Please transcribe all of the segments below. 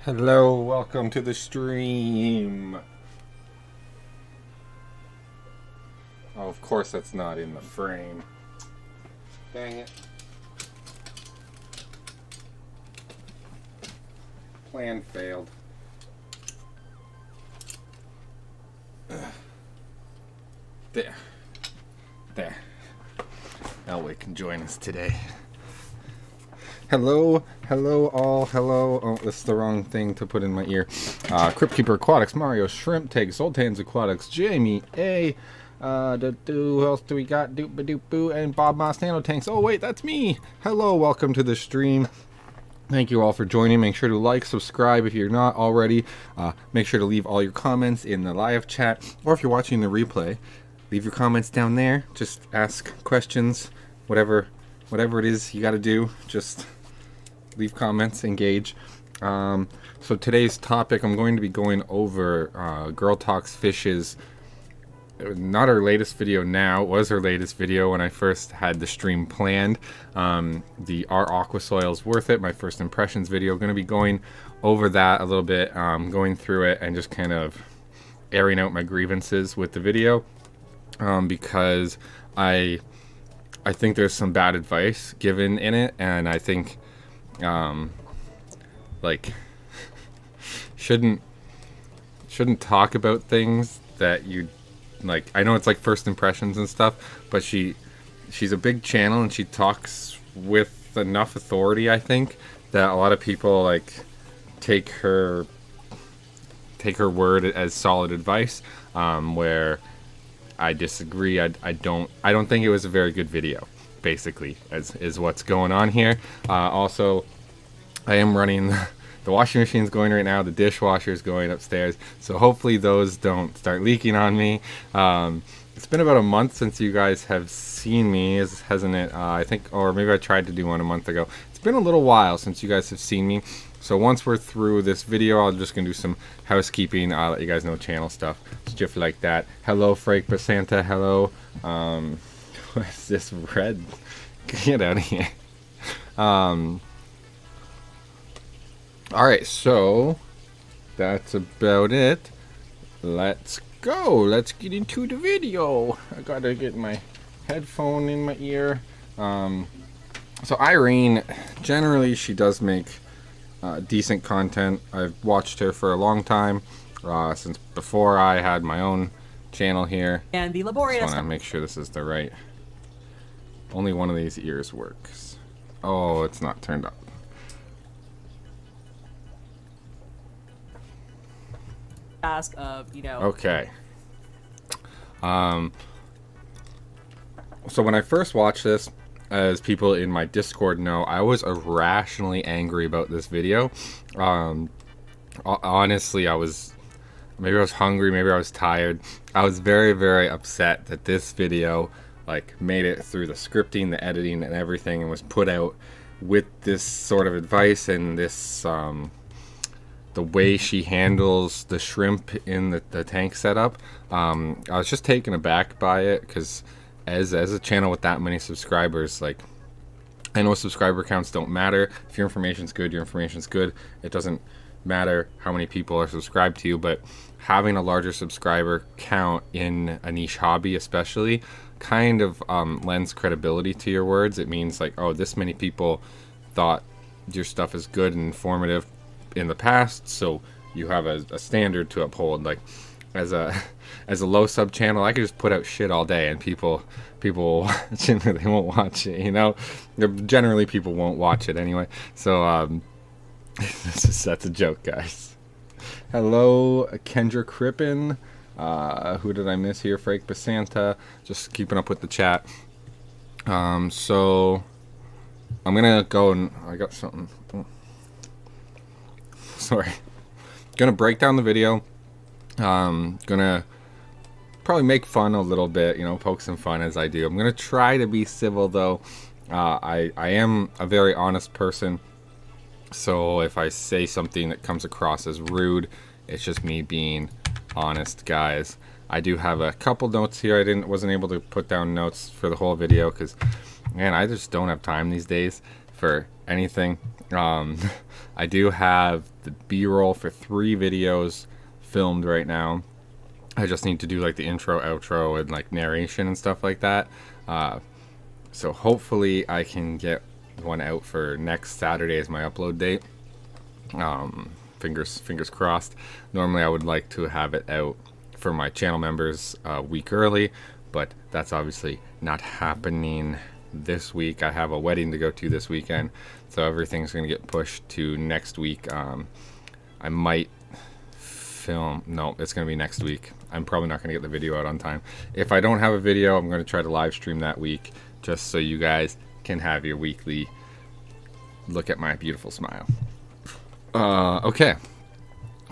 Hello, welcome to the stream. Oh, of course that's not in the frame. Dang it. Plan failed. There. There. Elway can join us today. Hello, hello all, hello. Oh, that's the wrong thing to put in my ear. Crypt Keeper Aquatics, Mario Shrimp Tank, Zoltan's Aquatics, Jamie A. Who else do we got? Doop-a-doop-boo, and Bob Moss Nano Tanks. Oh wait, that's me. Hello, welcome to the stream. Thank you all for joining. Make sure to like, subscribe if you're not already. Make sure to leave all your comments in the live chat, or if you're watching the replay, leave your comments down there. Just ask questions, whatever it is you got to do. Just leave comments, engage. So today's topic, I'm going to be going over Girl Talks Fish's, not her latest video now, it was her latest video when I first had the stream planned. The Are Aqua Soils Worth It? My first impressions video. Going to be going over that a little bit, going through it and just kind of airing out my grievances with the video, because I think there's some bad advice given in it, and I think like shouldn't talk about things that you like. I know it's like first impressions and stuff, but she's a big channel and she talks with enough authority, I think, that a lot of people like take her word as solid advice, where I disagree. I don't think it was a very good video, basically, is what's going on here. Also, I am running the washing machine's going right now, the dishwasher's going upstairs, so hopefully those don't start leaking on me. It's been about a month since you guys have seen me, hasn't it? I think, or maybe I tried to do one a month ago. It's been a little while since you guys have seen me. So once we're through this video, I'm just gonna do some housekeeping. I'll let you guys know channel stuff, stuff like that. Hello, Frank Basanta. Hello. What is this red? Get out of here. All right, so that's about it. Let's go. Let's get into the video. I gotta get my headphone in my ear. So Irene, generally, she does make decent content. I've watched her for a long time, since before I had my own channel here. And the laborious. Just want to make sure this is the right. Only one of these ears works. Oh, it's not turned up. Task of, you know. Okay. So when I first watched this, as people in my Discord know, I was irrationally angry about this video. Honestly, maybe I was hungry, maybe I was tired. I was very, very upset that this video like made it through the scripting, the editing, and everything, and was put out with this sort of advice and this the way she handles the shrimp in the tank setup. I was just taken aback by it, because as a channel with that many subscribers, like, I know subscriber counts don't matter. If your information's good, your information's good. It doesn't matter how many people are subscribed to you, but having a larger subscriber count in a niche hobby especially kind of lends credibility to your words. It means like, oh, this many people thought your stuff is good and informative in the past, so you have a standard to uphold. Like, as a low sub channel, I could just put out shit all day and people will watch it, they won't watch it, you know. Generally people won't watch it anyway, so that's a joke, guys. Hello, Kendra Crippen. Who did I miss here? Frank Basanta. Just keeping up with the chat. So I'm gonna go, and I got something. Sorry. Gonna break down the video. Gonna probably make fun a little bit, you know, poke some fun as I do. I'm gonna try to be civil though. I am a very honest person, so if I say something that comes across as rude, it's just me being honest, guys. I do have a couple notes here. I wasn't able to put down notes for the whole video because, man, I just don't have time these days for anything. I do have the B-roll for 3 videos filmed right now. I just need to do like the intro, outro, and like narration and stuff like that. So hopefully I can get one out for next Saturday as my upload date. Fingers crossed. Normally I would like to have it out for my channel members a week early, but that's obviously not happening this week. I have a wedding to go to this weekend, so everything's going to get pushed to next week. I might film. No, it's going to be next week. I'm probably not going to get the video out on time. If I don't have a video, I'm going to try to live stream that week, just so you guys can have your weekly look at my beautiful smile. Okay,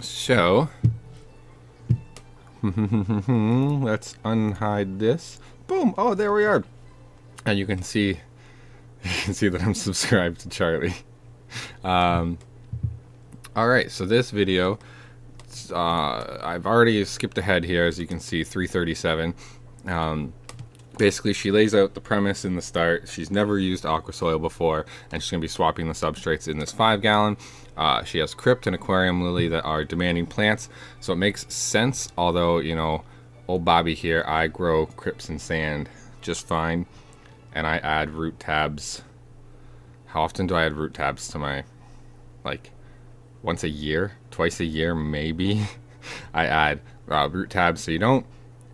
so let's unhide this. Boom! Oh, there we are. And you can see that I'm subscribed to Charlie. All right, so this video, I've already skipped ahead here, as you can see, 337. Basically, she lays out the premise in the start. She's never used aqua soil before, and she's going to be swapping the substrates in this 5-gallon. She has crypt and aquarium lily that are demanding plants, so it makes sense. Although, you know, old Bobby here, I grow crypts and sand just fine, and I add root tabs. How often do I add root tabs to my, like, once a year, twice a year, maybe? I add root tabs, so you don't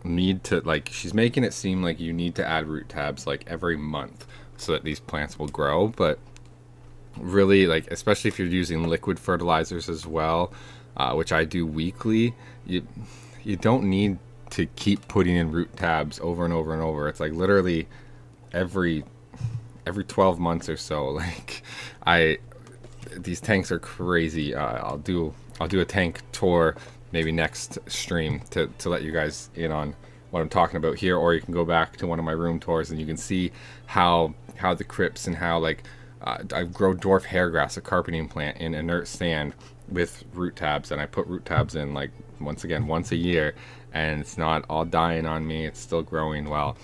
need to, like, she's making it seem like you need to add root tabs like every month so that these plants will grow, but really, like, especially if you're using liquid fertilizers as well, which I do weekly, you don't need to keep putting in root tabs over and over and over. It's like literally every 12 months or so. Like, these tanks are crazy. I'll do a tank tour maybe next stream to let you guys in on what I'm talking about here, or you can go back to one of my room tours and you can see how the crypts and how, like, I grow dwarf hairgrass, a carpeting plant, in inert sand with root tabs, and I put root tabs in, like, once a year, and it's not all dying on me. It's still growing well.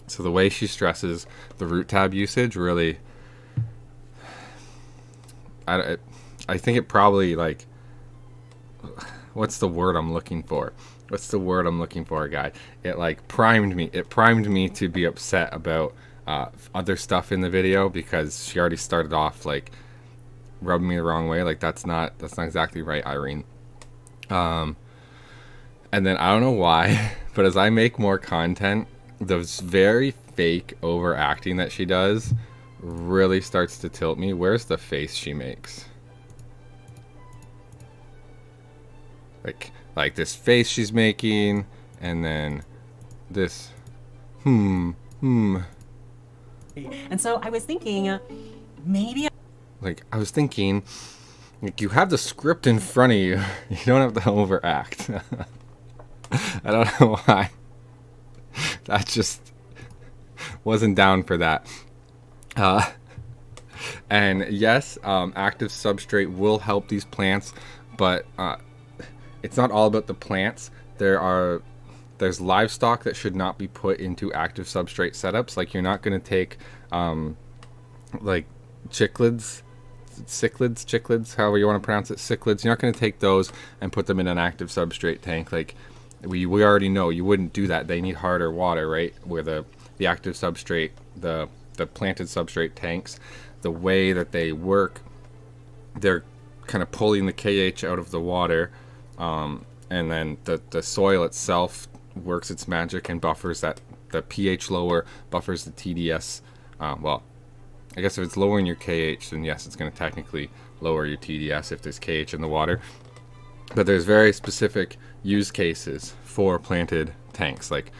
So the way she stresses the root tab usage, really, I think it probably, like, what's the word I'm looking for? Guy? It, like, primed me. It primed me to be upset about other stuff in the video, because she already started off, like, rubbing me the wrong way. Like, that's not exactly right, Irene. And then I don't know why, but as I make more content, those very fake overacting that she does really starts to tilt me. Where's the face she makes? Like this face she's making, and then this And so I was thinking, maybe. Like, I was thinking, like, you have the script in front of you. You don't have to overact. I don't know why. That just wasn't down for that. And yes, active substrate will help these plants, but it's not all about the plants. There's livestock that should not be put into active substrate setups. Like, you're not going to take like cichlids, however you want to pronounce it, cichlids. You're not going to take those and put them in an active substrate tank. Like, we already know you wouldn't do that. They need harder water, right? Where the active substrate, the planted substrate tanks, the way that they work, they're kind of pulling the KH out of the water, and then the soil itself works its magic and buffers that the pH lower, buffers the TDS. Well, I guess if it's lowering your KH, then yes, it's going to technically lower your TDS if there's KH in the water. But there's very specific use cases for planted tanks. Like,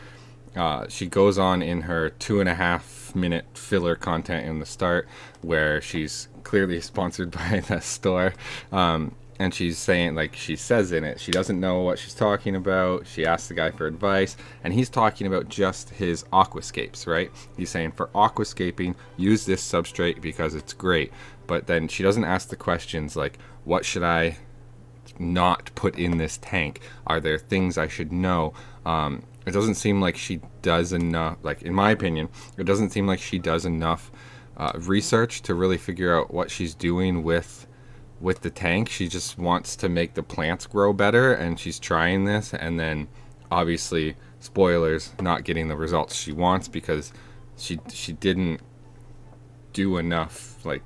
she goes on in her 2.5-minute filler content in the start, where she's clearly sponsored by the store, and she's saying, like, she says in it, she doesn't know what she's talking about. She asks the guy for advice, and he's talking about just his aquascapes, right? He's saying, for aquascaping, use this substrate because it's great. But then she doesn't ask the questions like, what should I not put in this tank? Are there things I should know? It doesn't seem like she does enough. Like, in my opinion, it doesn't seem like she does enough research to really figure out what she's doing with the tank. She just wants to make the plants grow better, and she's trying this, and then obviously, spoilers, not getting the results she wants because she didn't do enough. Like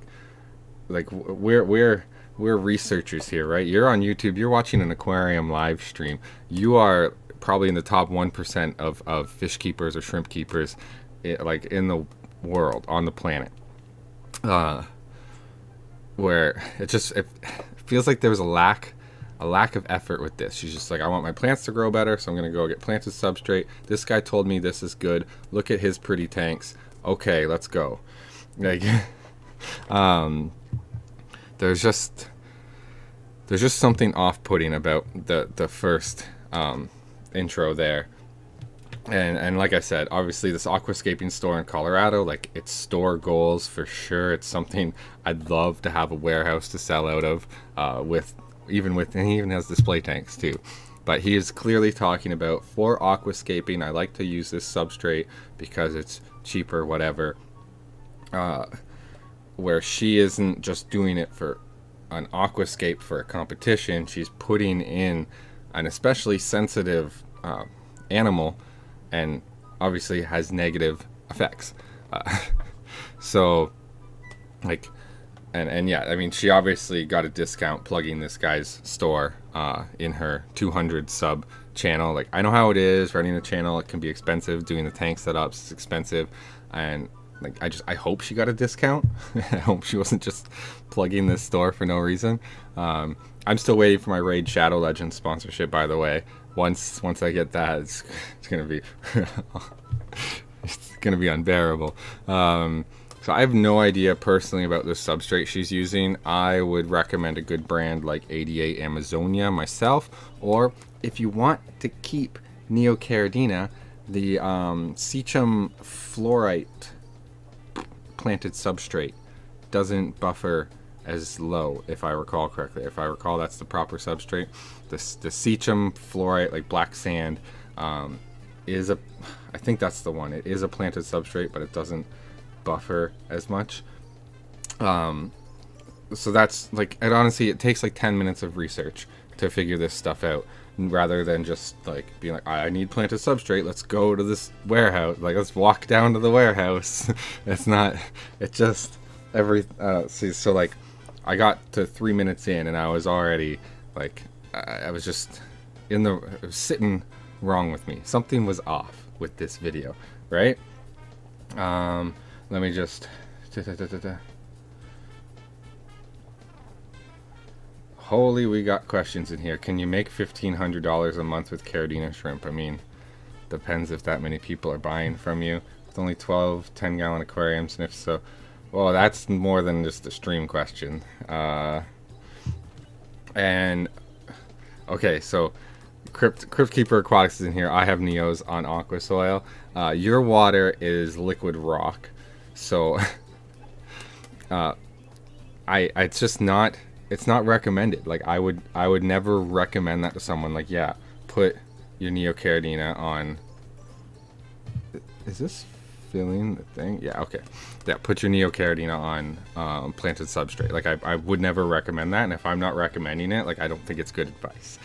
we're researchers here, right? You're on YouTube, you're watching an aquarium live stream. You are probably in the top 1% of fish keepers or shrimp keepers like in the world, on the planet. Where it feels like there was a lack of effort with this. She's just like, I want my plants to grow better, so I'm gonna go get planted substrate. This guy told me this is good. Look at his pretty tanks. Okay, let's go. Like, there's just something off-putting about the first intro there. And like I said, obviously this aquascaping store in Colorado, like, it's store goals for sure. It's something I'd love to have a warehouse to sell out of, and he even has display tanks too. But he is clearly talking about, for aquascaping, I like to use this substrate because it's cheaper, whatever. Where she isn't just doing it for an aquascape for a competition, she's putting in an especially sensitive animal, and obviously has negative effects. So, like, and yeah, I mean, she obviously got a discount plugging this guy's store in her 200 sub channel. Like, I know how it is running a channel. It can be expensive. Doing the tank setups is expensive, and like, I hope she got a discount. I hope she wasn't just plugging this store for no reason. I'm still waiting for my Raid Shadow Legends sponsorship, by the way. Once I get that, it's gonna be it's gonna be unbearable. So I have no idea personally about the substrate she's using. I would recommend a good brand like 88 Amazonia myself, or if you want to keep Neocaridina, the Sechum fluorite planted substrate doesn't buffer as low, if I recall correctly. If I recall, that's the proper substrate. The Sechum fluorite, like black sand, is a, I think that's the one. It is a planted substrate, but it doesn't buffer as much. So that's like, and honestly, it takes like 10 minutes of research to figure this stuff out, rather than just like being like, I need planted substrate, let's go to this warehouse, like let's walk down to the warehouse. It's not, it just so like I got to 3 minutes in and I was already like, I was just it was sitting wrong with me. Something was off with this video, right? Let me just holy, we got questions in here. Can you make $1,500 a month with Caridina shrimp? I mean, depends if that many people are buying from you. With only 12 10-gallon aquariums, and if so, well, that's more than just a stream question. And okay, so Crypt Keeper Aquatics is in here. I have Neos on Aqua soil. Your water is liquid rock, so it's just not. It's not recommended. Like, I would never recommend that to someone. Like, yeah, put your Neocaridina on. Is this filling the thing? Yeah, okay. Yeah, put your Neocaridina on planted substrate. Like, I would never recommend that, and if I'm not recommending it, like, I don't think it's good advice.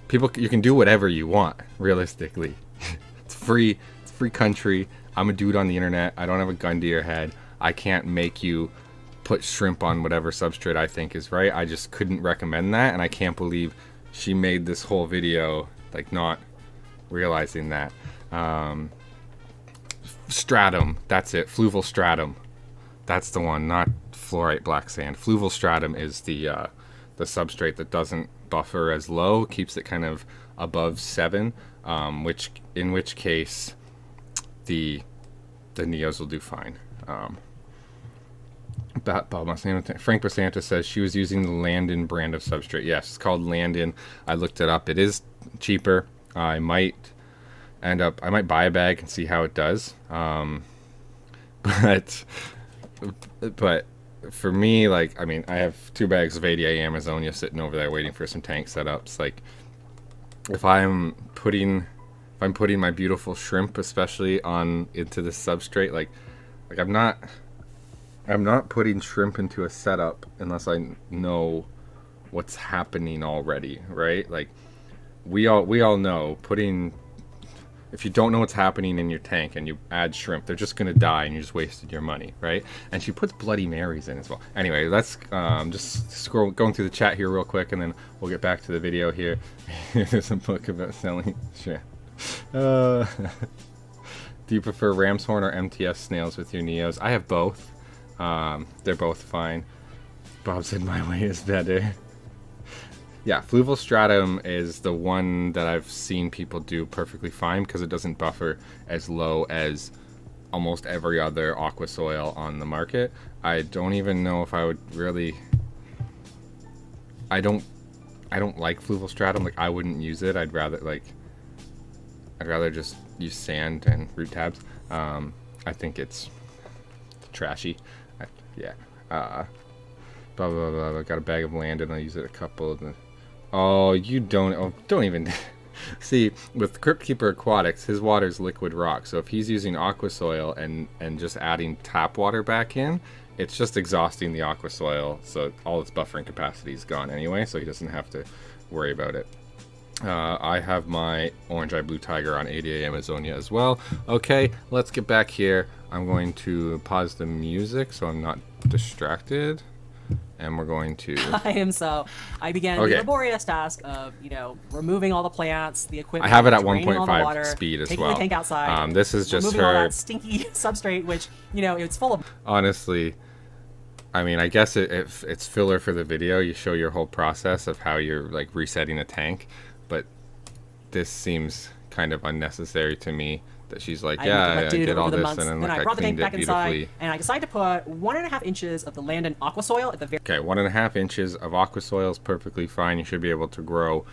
People, you can do whatever you want, realistically. It's free country. I'm a dude on the internet. I don't have a gun to your head. I can't make you put shrimp on whatever substrate I think is right. I just couldn't recommend that, and I can't believe she made this whole video like not realizing that. Stratum, that's it. Fluval stratum, that's the one, not fluorite black sand. Fluval stratum is the substrate that doesn't buffer as low, keeps it kind of above 7, in which case the Neos will do fine. Frank Basanta says she was using the Landon brand of substrate. Yes, it's called Landon. I looked it up. It is cheaper. I might buy a bag and see how it does. But for me, like, I mean, I have 2 bags of 88 Amazonia sitting over there waiting for some tank setups. Like, if I'm putting my beautiful shrimp, especially into this substrate, like, Like I'm not putting shrimp into a setup unless I know what's happening already, right? Like we all know putting, if you don't know what's happening in your tank and you add shrimp, they're just gonna die and you just wasted your money, right? And she puts Bloody Marys in as well. Anyway, let's just going through the chat here real quick, and then we'll get back to the video here. There's a book about selling shrimp. Do you prefer ram's horn or MTS snails with your Neos? I have both. They're both fine. Bob said my way is better. Yeah, fluval stratum is the one that I've seen people do perfectly fine because it doesn't buffer as low as almost every other aqua soil on the market. I don't even know if I would really. I don't like fluval stratum. Like I wouldn't use it. I'd rather just use sand and root tabs. I think it's trashy. Yeah. Blah blah blah blah. Got a bag of land and I'll use it a couple of the. Oh, you don't. Oh, don't even. See, with Crypt Keeper Aquatics, his water's liquid rock. So if he's using aqua soil and just adding tap water back in, it's just exhausting the aqua soil. So all its buffering capacity is gone anyway. So he doesn't have to worry about it. I have my Orange Eye Blue Tiger on ADA Amazonia as well. Okay, let's get back here. I'm going to pause the music so I'm not distracted. And we're going to. I began the laborious task of, removing all the plants, the equipment. I have it at draining all the 1.5 water, speed as taking well. the tank outside. This is just removing her. all that stinky substrate, which it's full of. Honestly, I mean, I guess if it's filler for the video, you show your whole process of how you're like resetting a tank, but this seems kind of unnecessary to me. That she's like, I did all this, and then I I brought the tank cleaned it back beautifully. inside, and I decided to put 1.5 inches of the land and aqua soil at the very. Okay, 1.5 inches of aqua soil is perfectly fine. You should be able to grow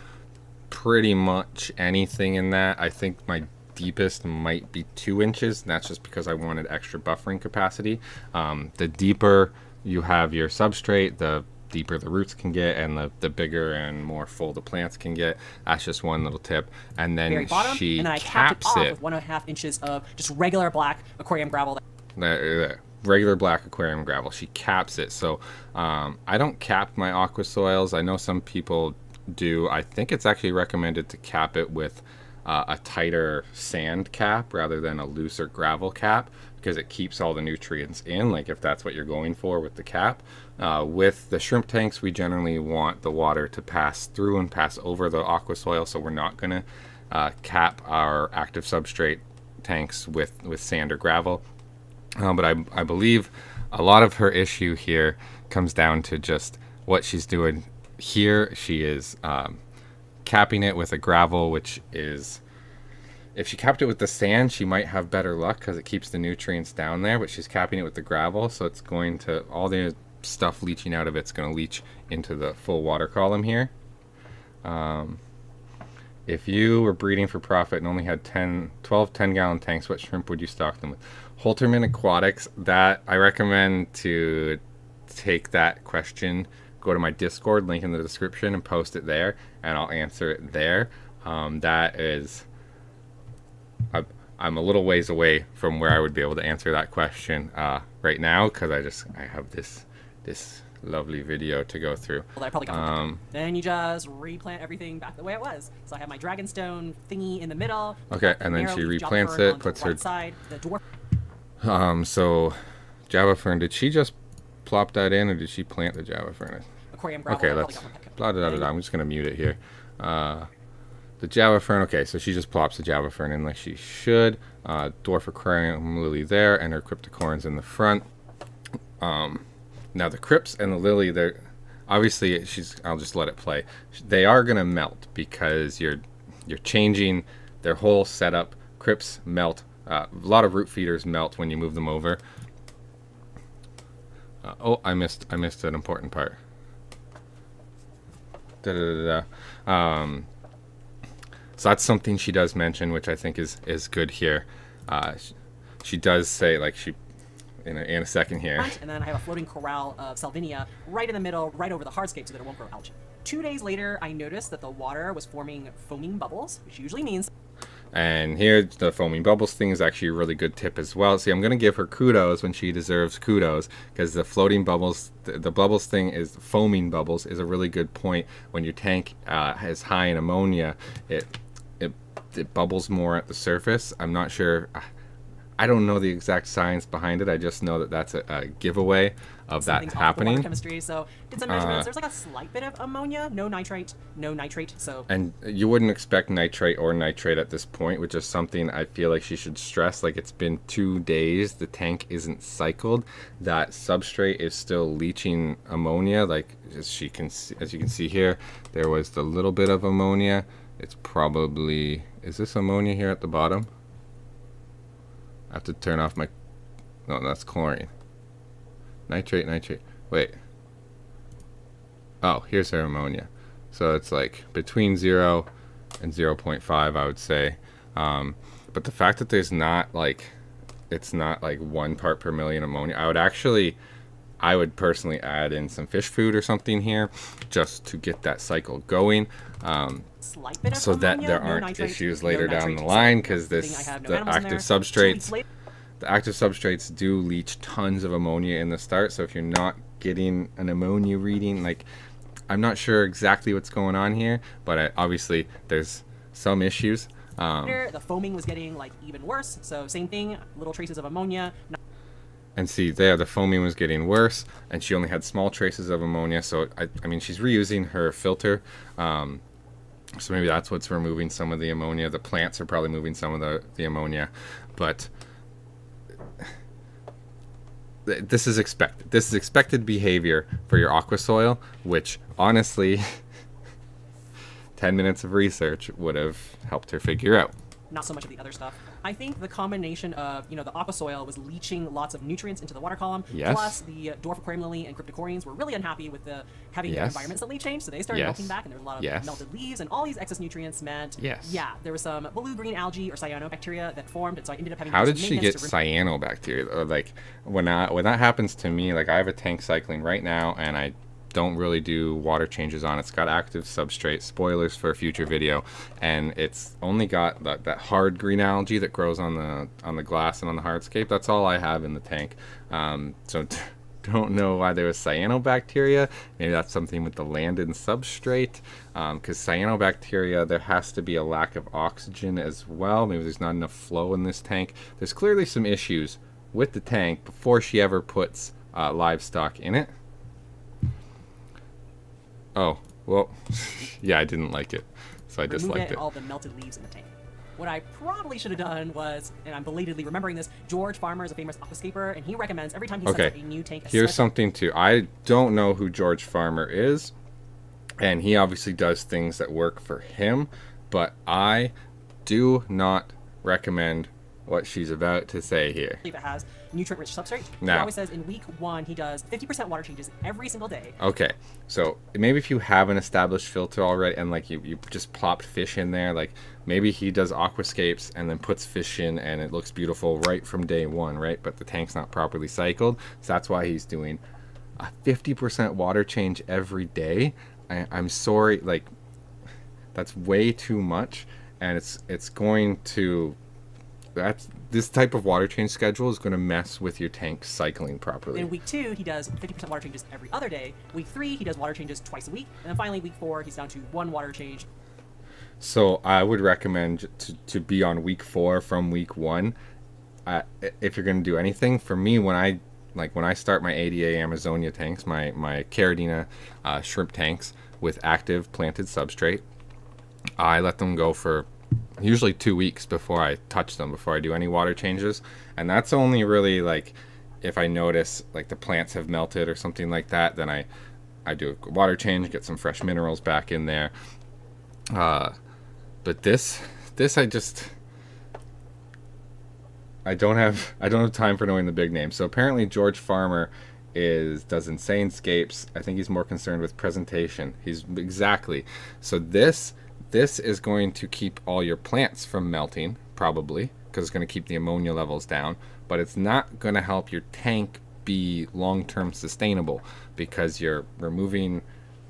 pretty much anything in that. I think my deepest might be 2 inches, and that's just because I wanted extra buffering capacity. The deeper you have your substrate, the deeper the roots can get, and the bigger and more full the plants can get. That's just one little tip. And then she caps it with 1.5 inches of just regular black aquarium gravel. Regular black aquarium gravel. She caps it. So I don't cap my aqua soils. I know some people do. I think it's actually recommended to cap it with a tighter sand cap rather than a looser gravel cap, because it keeps all the nutrients in, like if that's what you're going for with the cap. With the shrimp tanks, we generally want the water to pass through and pass over the aqua soil, so we're not going to cap our active substrate tanks with sand or gravel. But I believe a lot of her issue here comes down to just what she's doing here. She is capping it with a gravel, which is, if she capped it with the sand, she might have better luck because it keeps the nutrients down there, but she's capping it with the gravel, so it's going to, all the stuff leaching out of it's going to leach into the full water column here. If you were breeding for profit and only had 12 10-gallon tanks, what shrimp would you stock them with? Holterman Aquatics, that I recommend to take that question, go to my Discord, link in the description, and post it there, and I'll answer it there. That is, I'm a little ways away from where I would be able to answer that question right now, because I have this lovely video to go through. Well, I probably got then you just replant everything back the way it was. So I have my dragonstone thingy in the middle. Okay, and then she replants it, puts her side, the dwarf. So Java Fern, did she just plop that in, or did she plant the Java Fern? Aquarium gravel. Okay, let's blah, blah, blah, blah. I'm just gonna mute it here. The Java Fern, okay, so she just plops the Java Fern in like she should. Dwarf Aquarium Lily there, and her Cryptocorns in the front. Now the Crypts and the Lily, they're obviously, I'll just let it play. They are gonna melt because you're changing their whole setup. Crypts melt. A lot of root feeders melt when you move them over. Oh, I missed an important part. So that's something she does mention, which I think is good here. She does say, like, in a second here. And then I have a floating corral of Salvinia right in the middle, right over the hardscape, so that it won't grow algae. 2 days later, I noticed that the water was forming foaming bubbles, which usually means. And here, the foaming bubbles thing is actually a really good tip as well. See, I'm going to give her kudos when she deserves kudos, because the floating bubbles, the bubbles thing is, foaming bubbles is a really good point. When your tank is high in ammonia, it bubbles more at the surface. I'm not sure. I don't know the exact science behind it. I just know that that's a giveaway of that Something's off with the happening. water chemistry. So did some measurements. There's like a slight bit of ammonia, no nitrate, no nitrate. So And you wouldn't expect nitrate or nitrate at this point, which is something I feel like she should stress. Like, it's been 2 days, the tank isn't cycled, that substrate is still leaching ammonia. Like, as you can see here, there was the little bit of ammonia. It's probably, is this ammonia here at the bottom? I have to turn off my, no, that's chlorine. Nitrate. Wait. Oh, here's her ammonia. So it's like between 0 and 0.5, I would say. But the fact that there's not like, it's not like 1 part per million ammonia, I would personally add in some fish food or something here just to get that cycle going. slight bit of So that ammonia, there no aren't nitrate, issues no later down nitrate. the So line, that's because the thing. I have no the animals in active there. 2 weeks substrates, later- the active substrates do leach tons of ammonia in the start. So if you're not getting an ammonia reading, like, I'm not sure exactly what's going on here, but obviously there's some issues. The foaming was getting like even worse. So same thing, little traces of ammonia. And see there, the foaming was getting worse, and she only had small traces of ammonia. So I mean, she's reusing her filter. So maybe that's what's removing some of the ammonia. The plants are probably moving some of the ammonia, but this is expected. This is expected behavior for your aqua soil, which honestly, 10 minutes of research would have helped her figure out. Not so much of the other stuff. I think the combination of, the aqua soil was leaching lots of nutrients into the water column. Yes. Plus, the dwarf aquarium lily and cryptocorynes were really unhappy with the having their Yes. environment suddenly changed, so they started Yes. melting back, and there was a lot of Yes. melted leaves, and all these excess nutrients meant, Yes. yeah, there was some blue-green algae or cyanobacteria that formed, and so I ended up having How to did do some she get maintenance to cyanobacteria? Or like, when that happens to me, like, I have a tank cycling right now, and I don't really do water changes on it. It's got active substrate, spoilers for a future video, and it's only got that hard green algae that grows on the glass and on the hardscape. That's all I have in the tank. So don't know why there was cyanobacteria. Maybe that's something with the land and substrate, because cyanobacteria, there has to be a lack of oxygen as well. Maybe there's not enough flow in this tank. There's clearly some issues with the tank before she ever puts livestock in it. Oh, well, yeah, I didn't like it, so I remove disliked it. all the melted leaves in the tank. What I probably should have done was, and I'm belatedly remembering this, George Farmer is a famous aquascaper, and he recommends every time he sets up a new tank. Here's something too. I don't know who George Farmer is, and he obviously does things that work for him, but I do not recommend what she's about to say here. If it has nutrient-rich substrate, he Now- always says in week 1 he does 50% water changes every single day. Okay, so maybe if you have an established filter already, and like you just plopped fish in there, like maybe he does aquascapes and then puts fish in, and it looks beautiful right from day 1, right? But the tank's not properly cycled, so that's why he's doing a 50% water change every day. I'm sorry, like, that's way too much, and it's going to, this type of water change schedule is going to mess with your tank cycling properly. In week 2, he does 50% water changes every other day. Week 3, he does water changes twice a week. And then finally, week 4, he's down to 1 water change. So I would recommend to be on week 4 from week 1. If you're going to do anything, for me, when I start my ADA Amazonia tanks, my Caridina shrimp tanks with active planted substrate, I let them go for usually 2 weeks before I touch them, before I do any water changes. And that's only really like if I notice like the plants have melted or something like that, then I do a water change, get some fresh minerals back in there. But this I don't have time for knowing the big names. So apparently George Farmer does insane scapes. I think he's more concerned with presentation. Exactly. So this is going to keep all your plants from melting, probably, because it's going to keep the ammonia levels down, but it's not going to help your tank be long-term sustainable, because you're removing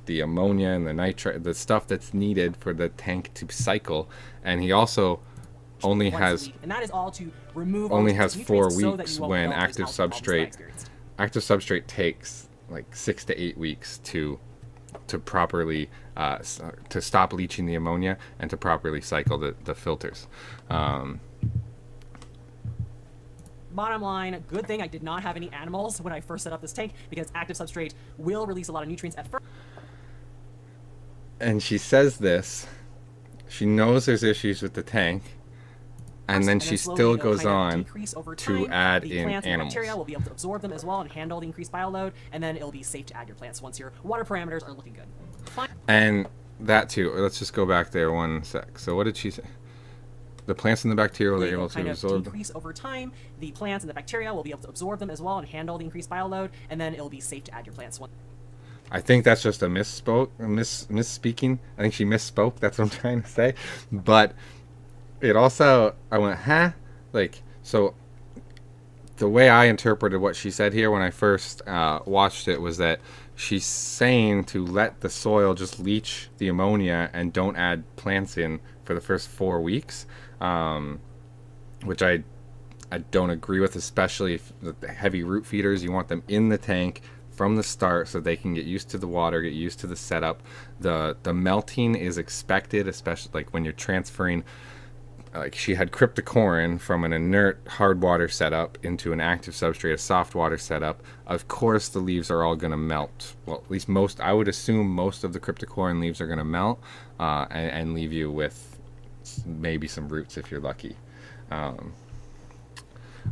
the ammonia and the nitrate, the stuff that's needed for the tank to cycle. And he also only once a has week, and that is all to remove only all has these 4 nutrients so that weeks you won't when develop those health problems that I experienced. active substrate takes like 6 to 8 weeks to properly to stop leaching the ammonia and to properly cycle the filters. Bottom line, good thing I did not have any animals when I first set up this tank, because active substrate will release a lot of nutrients at first. And she says this, she knows there's issues with the tank, and then she slowly still it'll goes kind of on decrease over to time. add the in plants and animals. bacteria will be able to absorb them as well and handle the increased bioload, and then it'll be safe to add your plants once your water parameters are looking good. And that too, let's just go back there one sec. So what did she say? The plants and the bacteria will be able to absorb them. Decrease over time. The plants and the bacteria will be able to absorb them as well and handle the increased bioload, and then it'll be safe to add your plants once. I think that's just a misspeaking. I think she misspoke. That's what I'm trying to say. But it also, I went, huh? Like, so the way I interpreted what she said here when I first watched it was that she's saying to let the soil just leach the ammonia and don't add plants in for the first 4 weeks, which I don't agree with, especially if the heavy root feeders, you want them in the tank from the start so they can get used to the water, get used to the setup. The melting is expected, especially like when you're transferring. Like she had cryptocorin from an inert hard water setup into an active substrate, a soft water setup. Of course, the leaves are all going to melt. Well, at least most, I would assume most of the cryptocorin leaves are going to melt and leave you with maybe some roots if you're lucky.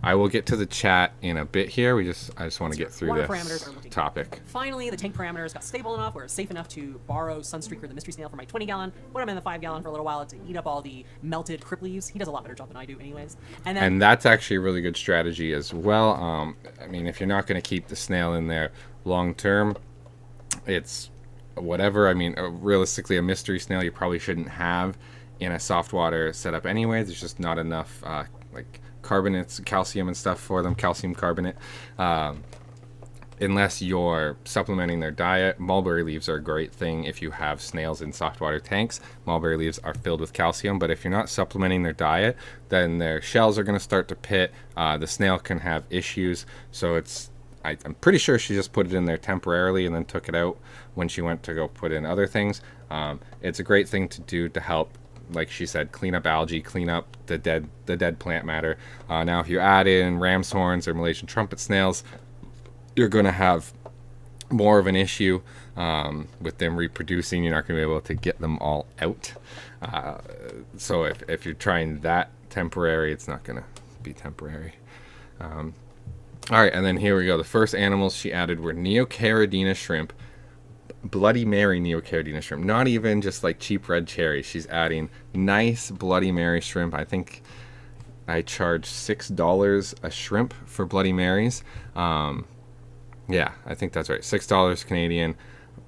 I will get to the chat in a bit here. I just want to get through this topic. Finally, the tank parameters got stable enough where it's safe enough to borrow Sunstreaker, the mystery snail, for my 20-gallon. When I'm in the 5-gallon for a little while to eat up all the melted crip leaves. He does a lot better job than I do anyways. And that's actually a really good strategy as well. I mean, if you're not going to keep the snail in there long term, it's whatever. I mean, realistically, a mystery snail you probably shouldn't have in a soft water setup anyway. There's just not enough like carbonates, calcium and stuff for them, calcium carbonate, unless you're supplementing their diet. Mulberry leaves are a great thing if you have snails in soft water tanks. Mulberry leaves are filled with calcium, but if you're not supplementing their diet, then their shells are going to start to pit. The snail can have issues, so I'm pretty sure she just put it in there temporarily and then took it out when she went to go put in other things. It's a great thing to do to help, like she said, clean up algae, clean up the dead plant matter. Now, if you add in ram's horns or Malaysian trumpet snails, you're going to have more of an issue with them reproducing. You're not going to be able to get them all out. So if you're trying that temporary, it's not going to be temporary. All right, and then here we go. The first animals she added were Neocaridina shrimp, Bloody Mary Neocaridina shrimp, not even just like cheap red cherry. She's adding nice Bloody Mary shrimp. I think I charge $6 a shrimp for Bloody Marys. Yeah, I think that's right. $6 Canadian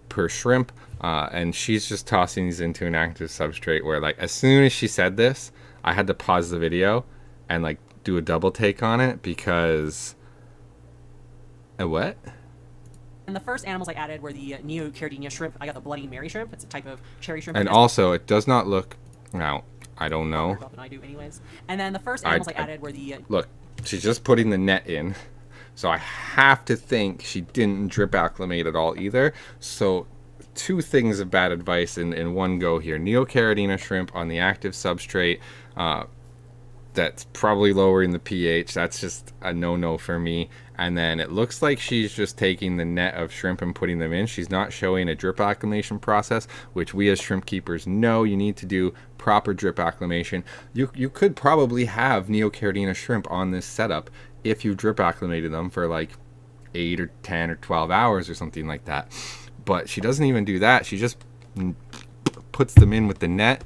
per shrimp. And she's just tossing these into an active substrate where, like, as soon as she said this, I had to pause the video and like do a double take on it because what? And the first animals I added were the Neocaridina shrimp. I got the Bloody Mary shrimp. It's a type of cherry shrimp. And also, it does not look... Now, I don't know. Than I do anyways. And then the first animals I added were the... Look, she's just putting the net in. So I have to think she didn't drip acclimate at all either. So 2 things of bad advice in one go here. Neocaridina shrimp on the active substrate. That's probably lowering the pH. That's just a no-no for me. And then it looks like she's just taking the net of shrimp and putting them in. She's not showing a drip acclimation process, which we as shrimp keepers know you need to do proper drip acclimation. You could probably have Neocaridina shrimp on this setup if you drip acclimated them for like 8 or 10 or 12 hours or something like that. But she doesn't even do that. She just puts them in with the net.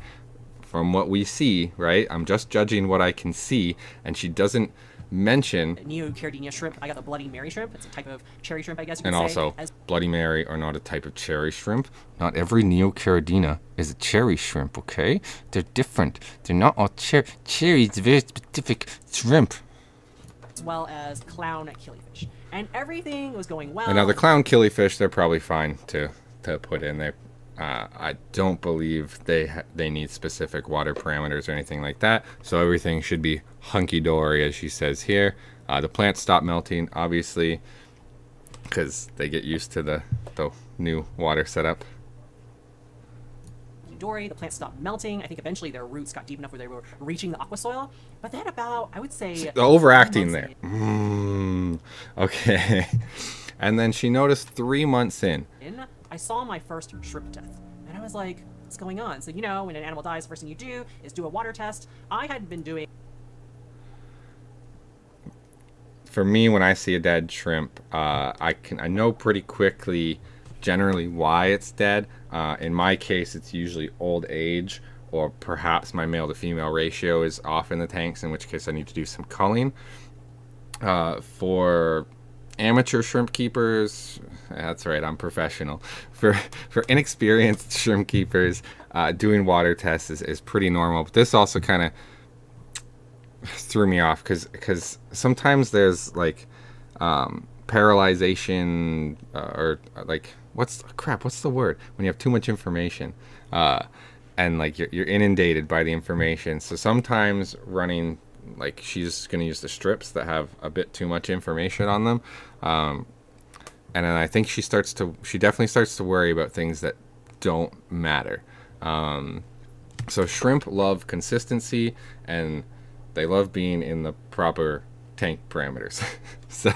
From what we see, right? I'm just judging what I can see, and she doesn't mention Neocaridina shrimp. I got the Bloody Mary shrimp. It's a type of cherry shrimp, I guess you could say. And also, Bloody Mary are not a type of cherry shrimp. Not every Neocaridina is a cherry shrimp, okay? They're different. They're not all cherry. Cherry is a very specific shrimp. As well as clown killifish. And everything was going well. And now the clown killifish, they're probably fine to put in there. I don't believe they need specific water parameters or anything like that. So everything should be hunky-dory, as she says here. The plants stop melting, obviously, because they get used to the new water setup. Dory, the plants stopped melting. I think eventually their roots got deep enough where they were reaching the aqua soil. But then about, I would say... The overacting there. Okay. And then she noticed 3 months in, I saw my first shrimp death. And I was like, what's going on? So, you know, when an animal dies, the first thing you do is do a water test. I had been doing... For me, when I see a dead shrimp, I know pretty quickly generally why it's dead. In my case, it's usually old age, or perhaps my male to female ratio is off in the tanks, in which case I need to do some culling. For amateur shrimp keepers, that's right, I'm professional. For inexperienced shrimp keepers, doing water tests is pretty normal. But this also kind of threw me off because sometimes there's like paralyzation or like what's the word when you have too much information, and like you're inundated by the information. So sometimes running, like, she's going to use the strips that have a bit too much information on them, and then I think she definitely starts to worry about things that don't matter. So shrimp love consistency, and they love being in the proper tank parameters. So,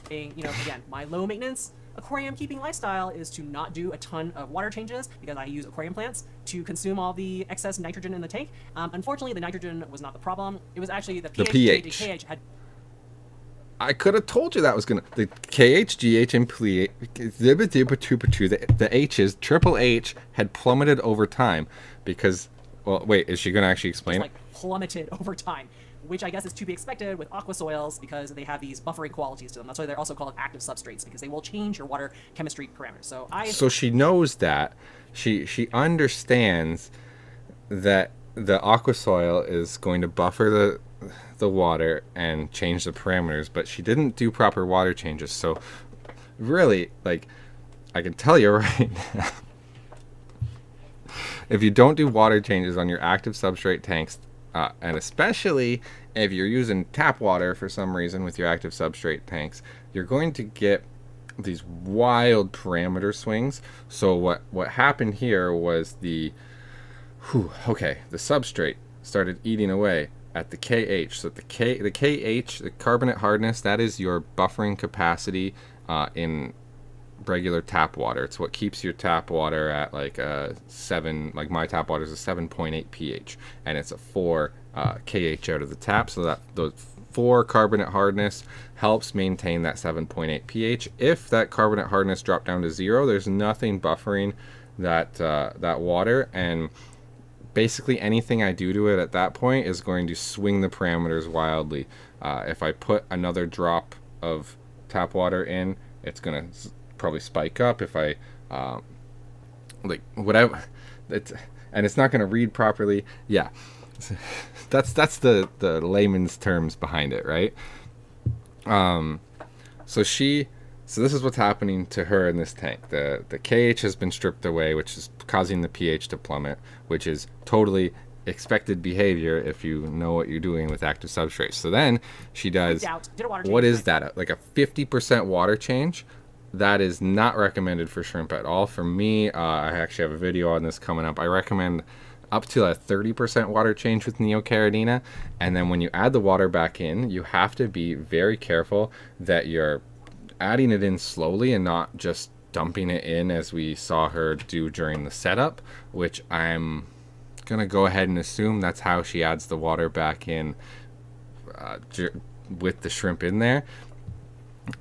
you know, again, my low maintenance aquarium keeping lifestyle is to not do a ton of water changes because I use aquarium plants to consume all the excess nitrogen in the tank. Unfortunately, the nitrogen was not the problem. It was actually the pH. pH. KH had... I could have told you that was gonna the KH, GH, and pH. The H's, triple H, had plummeted over time because. Well, wait, is she gonna actually explain it? Like plummeted over time, which I guess is to be expected with aqua soils because they have these buffering qualities to them. That's why they're also called active substrates, because they will change your water chemistry parameters. So she knows that. She understands that the aqua soil is going to buffer the water and change the parameters, but she didn't do proper water changes. So really, like, I can tell you right now, if you don't do water changes on your active substrate tanks, and especially if you're using tap water for some reason with your active substrate tanks, you're going to get these wild parameter swings. So what happened here was the substrate started eating away at the KH. So the KH, the carbonate hardness, that is your buffering capacity in regular tap water. It's what keeps your tap water at like a 7, like my tap water is a 7.8 pH, and it's a 4 KH out of the tap, so that the 4 carbonate hardness helps maintain that 7.8 pH. If that carbonate hardness dropped down to 0, there's nothing buffering that water, and basically anything I do to it at that point is going to swing the parameters wildly. If I put another drop of tap water in, it's gonna probably spike up. If I like whatever, and it's not going to read properly. Yeah, that's the layman's terms behind it, right? So this is what's happening to her in this tank. The KH has been stripped away, which is causing the pH to plummet, which is totally expected behavior if you know what you're doing with active substrates. So then she does, what is that? Like a 50% water change? That is not recommended for shrimp at all. For me, I actually have a video on this coming up. I recommend up to a 30% water change with Neocaridina. And then when you add the water back in, you have to be very careful that you're adding it in slowly and not just dumping it in as we saw her do during the setup, which I'm going to go ahead and assume that's how she adds the water back in with the shrimp in there.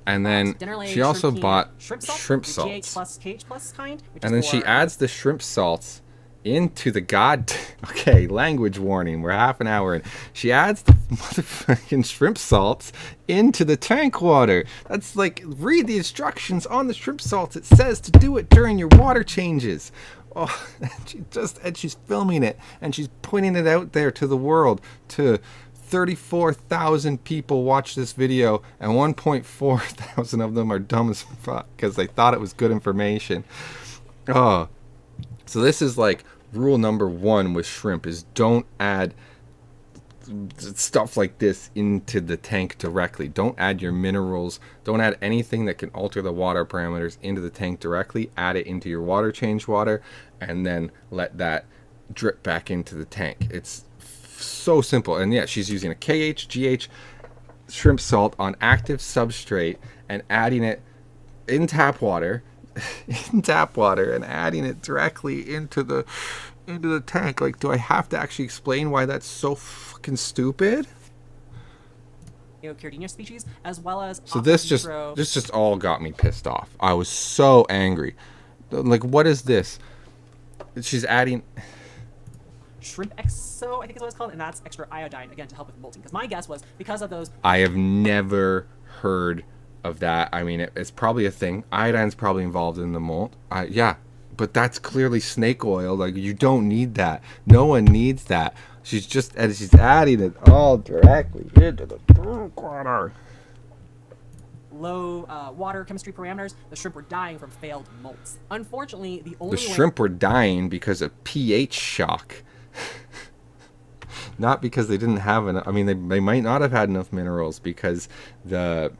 And then she also bought shrimp salts. GH plus KH plus kind. And then she adds the shrimp salts into the okay, language warning. We're half an hour in. She adds the motherfucking shrimp salts into the tank water. That's like, read the instructions on the shrimp salts. It says to do it during your water changes. Oh, and she's filming it and she's pointing it out there to the world, to 34,000 people watch this video, and 1.4 thousand of them are dumb as fuck because they thought it was good information. Oh, so this is like rule number one with shrimp is don't add stuff like this into the tank directly. Don't add your minerals. Don't add anything that can alter the water parameters into the tank directly. Add it into your water change water and then let that drip back into the tank. It's so simple. And yeah, she's using a KH, GH shrimp salt on active substrate and adding it in tap water and adding it directly into the tank. Like, do I have to actually explain why that's so fucking stupid? Cardenia species, as well as So this just all got me pissed off. I was so angry. Like, what is this? She's adding shrimp exo, I think is what it's called, and that's extra iodine, again, to help with molting. Because my guess was because of those... I have never heard of that. I mean, it's probably a thing. Iodine's probably involved in the molt. Yeah, but that's clearly snake oil. Like, you don't need that. No one needs that. She's adding it all directly into the tank water. Low water chemistry parameters, the shrimp were dying from failed molts. Unfortunately, the shrimp were dying because of pH shock. Not because they didn't have enough. I mean, they might not have had enough minerals because the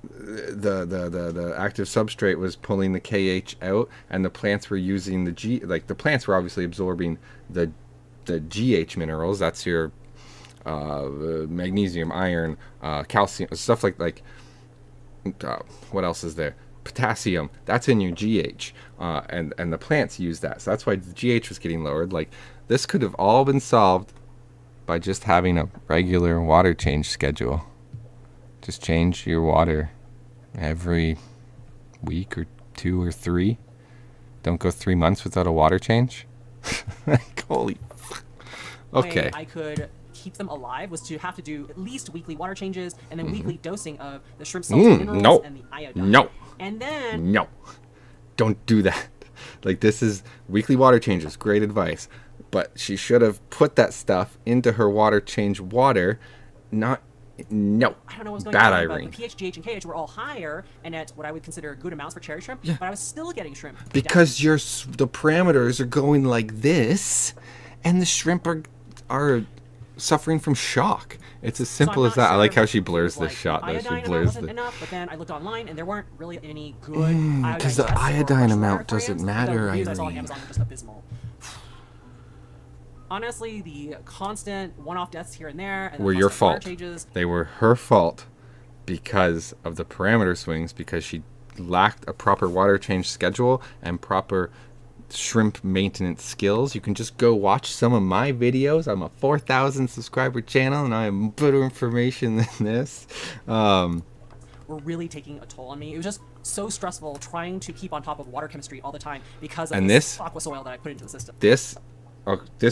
active substrate was pulling the KH out, and the plants were using the G. Like, the plants were obviously absorbing the GH minerals. That's your magnesium, iron, calcium, stuff like what else is there? Potassium. That's in your GH, and the plants use that. So that's why the GH was getting lowered. Like, this could have all been solved by just having a regular water change schedule. Just change your water every week or 2 or 3. Don't go 3 months without a water change. Like, holy fuck. Okay. I could keep them alive was to have to do at least weekly water changes and then weekly dosing of the shrimp salt minerals and the iodine. No. And then... No. Don't do that. Like, this is weekly water changes. Great advice. But she should have put that stuff into her water change water, not... No. I don't know what's going Bad on, Irene. but the pH, GH, and KH were all higher and at what I would consider good amounts for cherry shrimp, but I was still getting shrimp. Because the parameters are going like this, and the shrimp are suffering from shock. It's as simple as that. I like how she blurs this shot, though. She blurs wasn't enough, but then I looked online, and there weren't really any good iodine because the iodine amount doesn't matter, I saw on Irene. Amazon were just abysmal. Honestly, the constant one-off deaths here and there and were your fault. They were her fault because of the parameter swings, because she lacked a proper water change schedule and proper shrimp maintenance skills. You can just go watch some of my videos. I'm a 4,000 subscriber channel, and I have better information than this. Were really taking a toll on me. It was just so stressful trying to keep on top of water chemistry all the time because of this aqua soil that I put into the system. This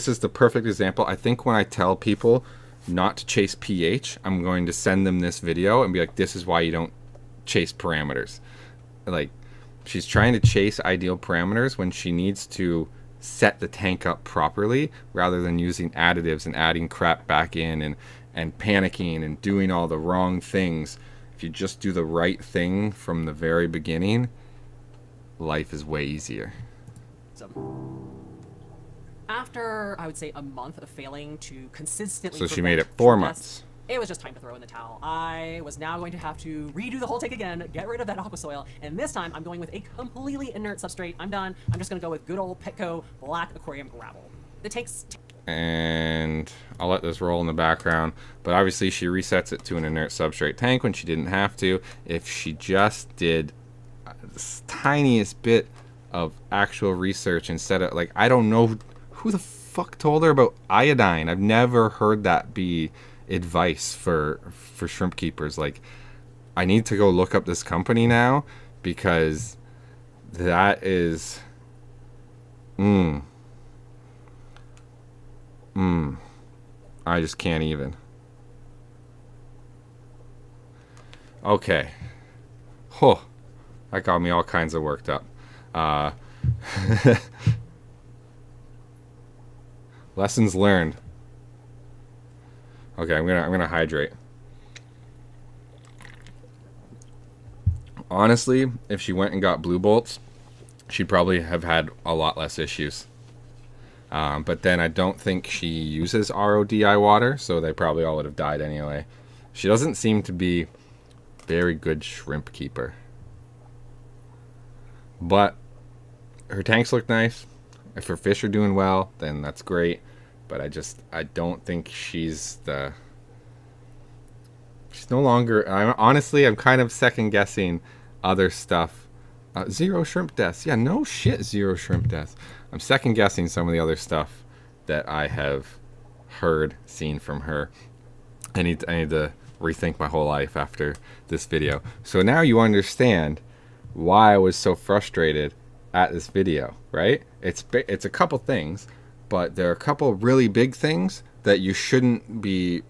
is the perfect example. I think when I tell people not to chase pH, I'm going to send them this video and be like, this is why you don't chase parameters. Like, she's trying to chase ideal parameters when she needs to set the tank up properly rather than using additives and adding crap back in and panicking and doing all the wrong things. If you just do the right thing from the very beginning, life is way easier. After, I would say, a month of failing to consistently... So she made it 4 months. It was just time to throw in the towel. I was now going to have to redo the whole tank again, get rid of that aqua soil, and this time I'm going with a completely inert substrate. I'm done. I'm just going to go with good old Petco black aquarium gravel. The tank's... And I'll let this roll in the background, but obviously she resets it to an inert substrate tank when she didn't have to. If she just did the tiniest bit of actual research instead of, like, I don't know who the fuck told her about iodine. I've never heard that be advice for shrimp keepers. Like, I need to go look up this company now because that is I just can't even. Okay. That got me all kinds of worked up. Lessons learned. Okay, I'm gonna hydrate. Honestly, if she went and got blue bolts she'd probably have had a lot less issues. But then I don't think she uses RODI water, so they probably all would have died anyway. She doesn't seem to be very good shrimp keeper. But her tanks look nice. If her fish are doing well, then that's great. But I don't think she's no longer, I'm kind of second guessing other stuff. 0 shrimp deaths. Yeah, no shit, 0 shrimp deaths. I'm second guessing some of the other stuff that I have heard, seen from her. I need to rethink my whole life after this video. So now you understand why I was so frustrated at this video, right? It's a couple things, but there are a couple really big things that you shouldn't be.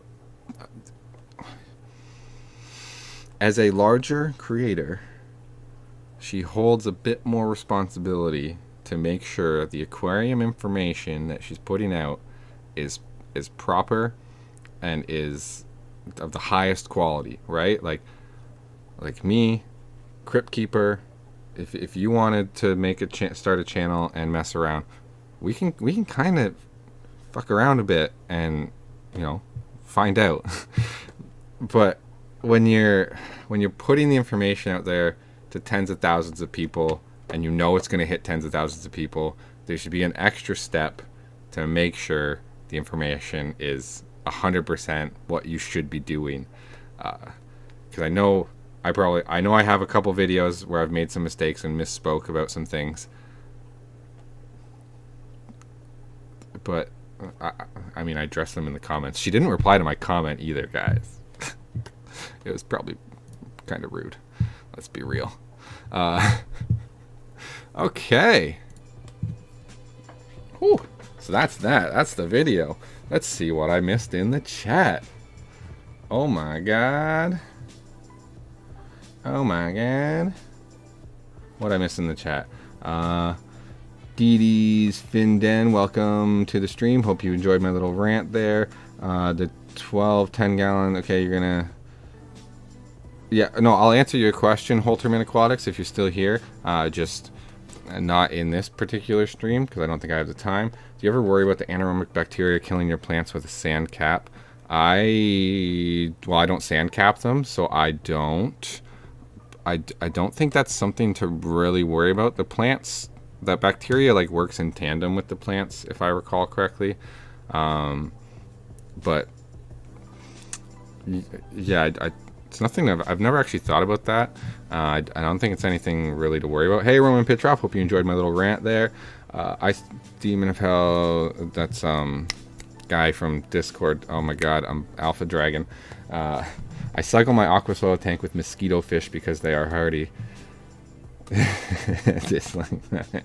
As a larger creator, she holds a bit more responsibility to make sure the aquarium information that she's putting out is proper and is of the highest quality, right? Like me, Crypt Keeper, if you wanted to make start a channel and mess around, we can kind of fuck around a bit and, you know, find out. But when you're putting the information out there to tens of thousands of people, and you know it's going to hit tens of thousands of people, there should be an extra step to make sure the information is 100% what you should be doing. Because I know I have a couple videos where I've made some mistakes and misspoke about some things. But I mean, I addressed them in the comments. She didn't reply to my comment either, guys. It was probably kind of rude. Let's be real. Okay. Whew. So that's that. That's the video. Let's see what I missed in the chat. Oh my god. Oh my god. What I missed in the chat. Dee Dee's Finden, welcome to the stream. Hope you enjoyed my little rant there. The 10 gallon. Okay, you're gonna. Yeah, no, I'll answer your question, Holterman Aquatics, if you're still here. Just not in this particular stream, because I don't think I have the time. Do you ever worry about the anaerobic bacteria killing your plants with a sand cap? I don't sand cap them, so I don't. I don't think that's something to really worry about. The plants, that bacteria like works in tandem with the plants, if I recall correctly. But yeah, it's nothing I've never actually thought about that. I don't think it's anything really to worry about. Hey, Roman Pitroff, hope you enjoyed my little rant there. Ice Demon of Hell, that's guy from Discord. Oh my god, I'm Alpha Dragon. I cycle my aqua soil tank with mosquito fish because they are hardy. Just like that.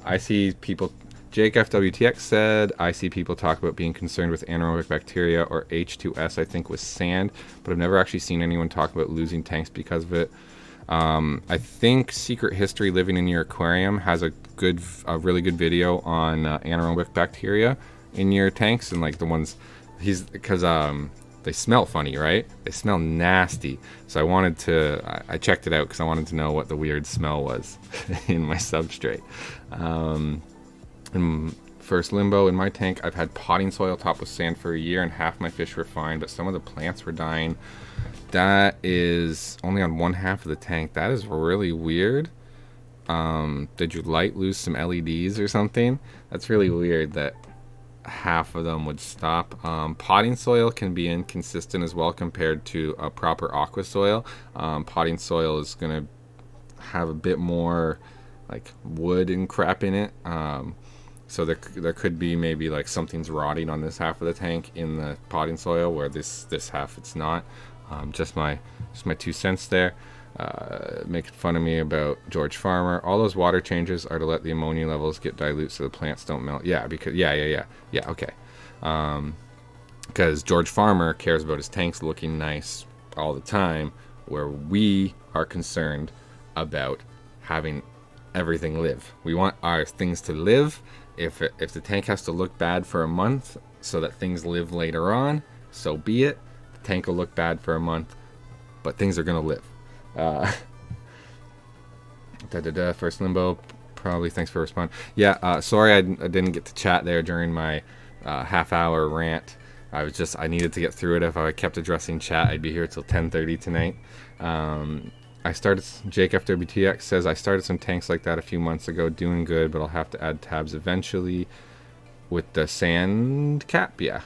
I see people. Jake FWTX said, I see people talk about being concerned with anaerobic bacteria or H2S, I think, with sand, but I've never actually seen anyone talk about losing tanks because of it. I think Secret History Living in Your Aquarium has a really good video on anaerobic bacteria in your tanks, and like the ones because they smell funny, right? They smell nasty. So I checked it out because I wanted to know what the weird smell was in my substrate. First limbo in my tank, I've had potting soil topped with sand for a year and half my fish were fine, but some of the plants were dying. That is only on one half of the tank. That is really weird. Did your light lose some LEDs or something? That's really weird that half of them would stop. Potting soil can be inconsistent as well compared to a proper aqua soil. Potting soil is going to have a bit more like wood and crap in it. So there could be maybe like something's rotting on this half of the tank in the potting soil where this half it's not. Just my 2 cents there. Making fun of me about George Farmer. All those water changes are to let the ammonia levels get dilute so the plants don't melt. Yeah, because yeah, okay. Because George Farmer cares about his tanks looking nice all the time, where we are concerned about having everything live. We want our things to live. If the tank has to look bad for a month so that things live later on, so be it. The tank will look bad for a month, but things are gonna live. First Limbo, probably. Thanks for responding. Yeah, sorry I didn't get to chat there during my half-hour rant. I needed to get through it. If I kept addressing chat, I'd be here till 10:30 tonight. Jake FWTX says, I started some tanks like that a few months ago, doing good, but I'll have to add tabs eventually with the sand cap. Yeah.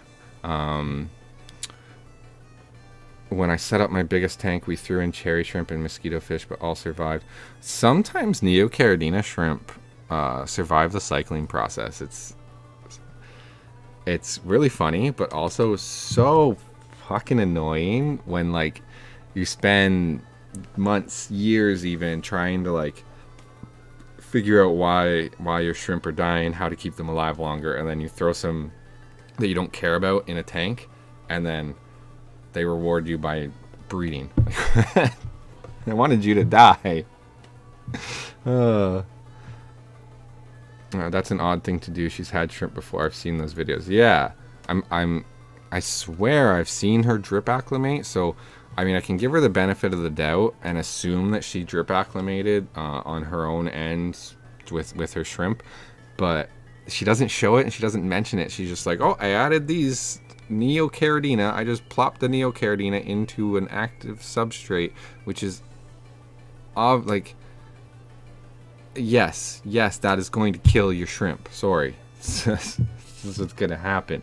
When I set up my biggest tank, we threw in cherry shrimp and mosquito fish, but all survived. Sometimes Neocaridina shrimp survive the cycling process. It's really funny, but also so fucking annoying when like you spend months, years even trying to like figure out why your shrimp are dying, how to keep them alive longer, and then you throw some that you don't care about in a tank, and then they reward you by breeding. I wanted you to die. That's an odd thing to do. She's had shrimp before. I've seen those videos. Yeah, I swear I've seen her drip acclimate. So, I mean, I can give her the benefit of the doubt and assume that she drip acclimated on her own end with her shrimp, but she doesn't show it and she doesn't mention it. She's just like, oh, I added these Neocaridina. I just plopped the Neocaridina into an active substrate, which is like, yes, that is going to kill your shrimp. Sorry. This is what's going to happen.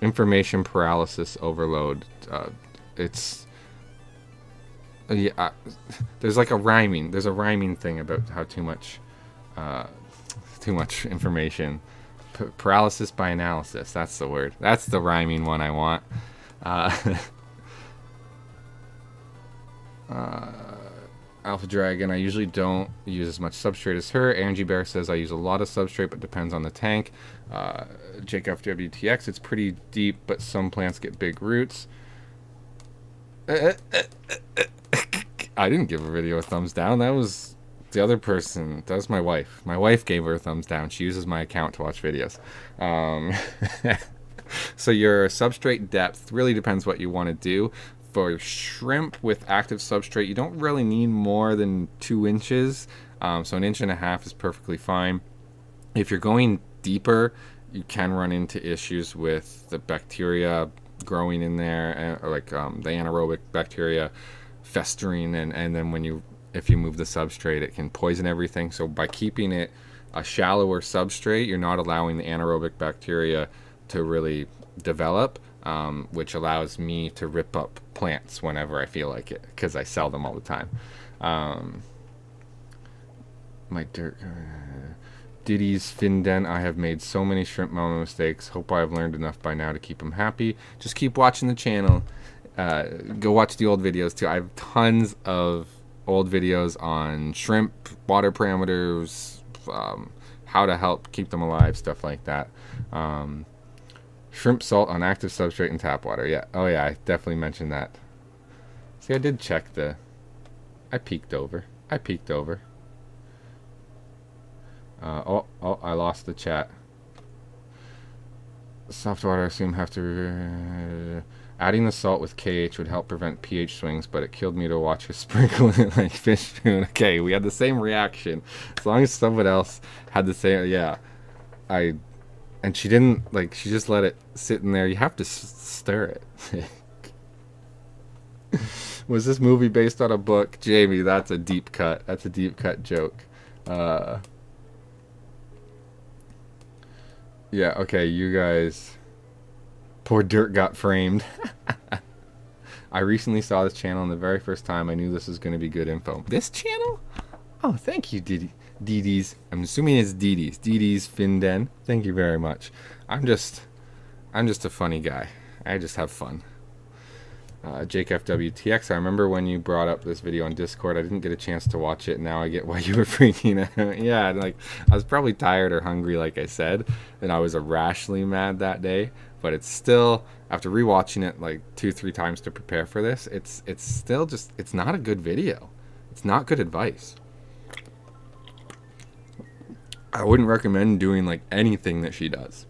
Information paralysis overload. There's like a rhyming thing about how too much information. Paralysis by analysis. That's the word. That's the rhyming one I want. Alpha Dragon, I usually don't use as much substrate as her. Angie Bear says I use a lot of substrate, but depends on the tank. Jake FWTX, it's pretty deep, but some plants get big roots. I didn't give a video a thumbs down. That was the other person. That was my wife. My wife gave her a thumbs down. She uses my account to watch videos. So your substrate depth really depends what you want to do. For shrimp with active substrate, you don't really need more than 2 inches. So 1.5 inches is perfectly fine. If you're going deeper, you can run into issues with the bacteria growing in there, or like the anaerobic bacteria festering, and then if you move the substrate, it can poison everything. So by keeping it a shallower substrate, you're not allowing the anaerobic bacteria to really develop, which allows me to rip up plants whenever I feel like it, because I sell them all the time. My dirt Diddy's Finden, I have made so many shrimp mama mistakes. Hope I have learned enough by now to keep them happy. Just keep watching the channel. Go watch the old videos too. I have tons of old videos on shrimp, water parameters, how to help keep them alive, stuff like that. Shrimp salt on active substrate and tap water. Yeah. Oh yeah, I definitely mentioned that. See, I did check I peeked over. Oh, I lost the chat. Soft water, I assume, have to... adding the salt with KH would help prevent pH swings, but it killed me to watch her sprinkle it like fish food. Okay, we had the same reaction. As long as someone else had the same... Yeah. And she didn't, she just let it sit in there. You have to stir it. Was this movie based on a book? Jamie, that's a deep cut. That's a deep cut joke. Yeah, okay, you guys. Poor Dirt got framed. I recently saw this channel, and the very first time I knew this was going to be good info. This channel? Oh, thank you, Didi's. I'm assuming it's Didi's. Didi's Finden. Thank you very much. I'm just a funny guy. I just have fun. Jake FWTX, I remember when you brought up this video on Discord. I didn't get a chance to watch it. Now I get why you were freaking out. Yeah, I was probably tired or hungry, like I said, and I was irrationally mad that day. But it's still, after rewatching it 2-3 times to prepare for this, it's still just, it's not a good video. It's not good advice. I wouldn't recommend doing anything that she does.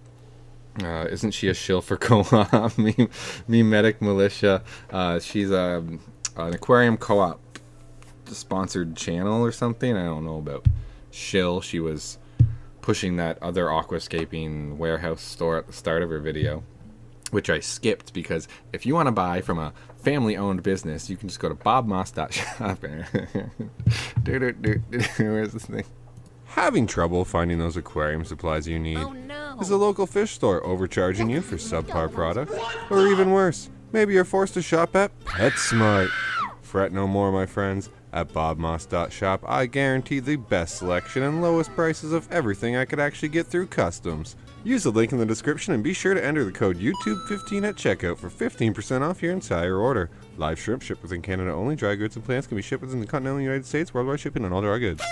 Isn't she a shill for co-op? me medic militia. She's an aquarium co-op sponsored channel or something. I don't know about Shill. She was pushing that other aquascaping warehouse store at the start of her video, which I skipped because if you want to buy from a family-owned business, you can just go to bobmoss.shop. Where's this thing? Having trouble finding those aquarium supplies you need? Oh no! Is a local fish store overcharging you for subpar products? Or even worse, maybe you're forced to shop at PetSmart. Fret no more, my friends. At bobmoss.shop, I guarantee the best selection and lowest prices of everything I could actually get through customs. Use the link in the description and be sure to enter the code YouTube15 at checkout for 15% off your entire order. Live shrimp shipped within Canada only. Dry goods and plants can be shipped within the continental United States. Worldwide shipping on all dry goods.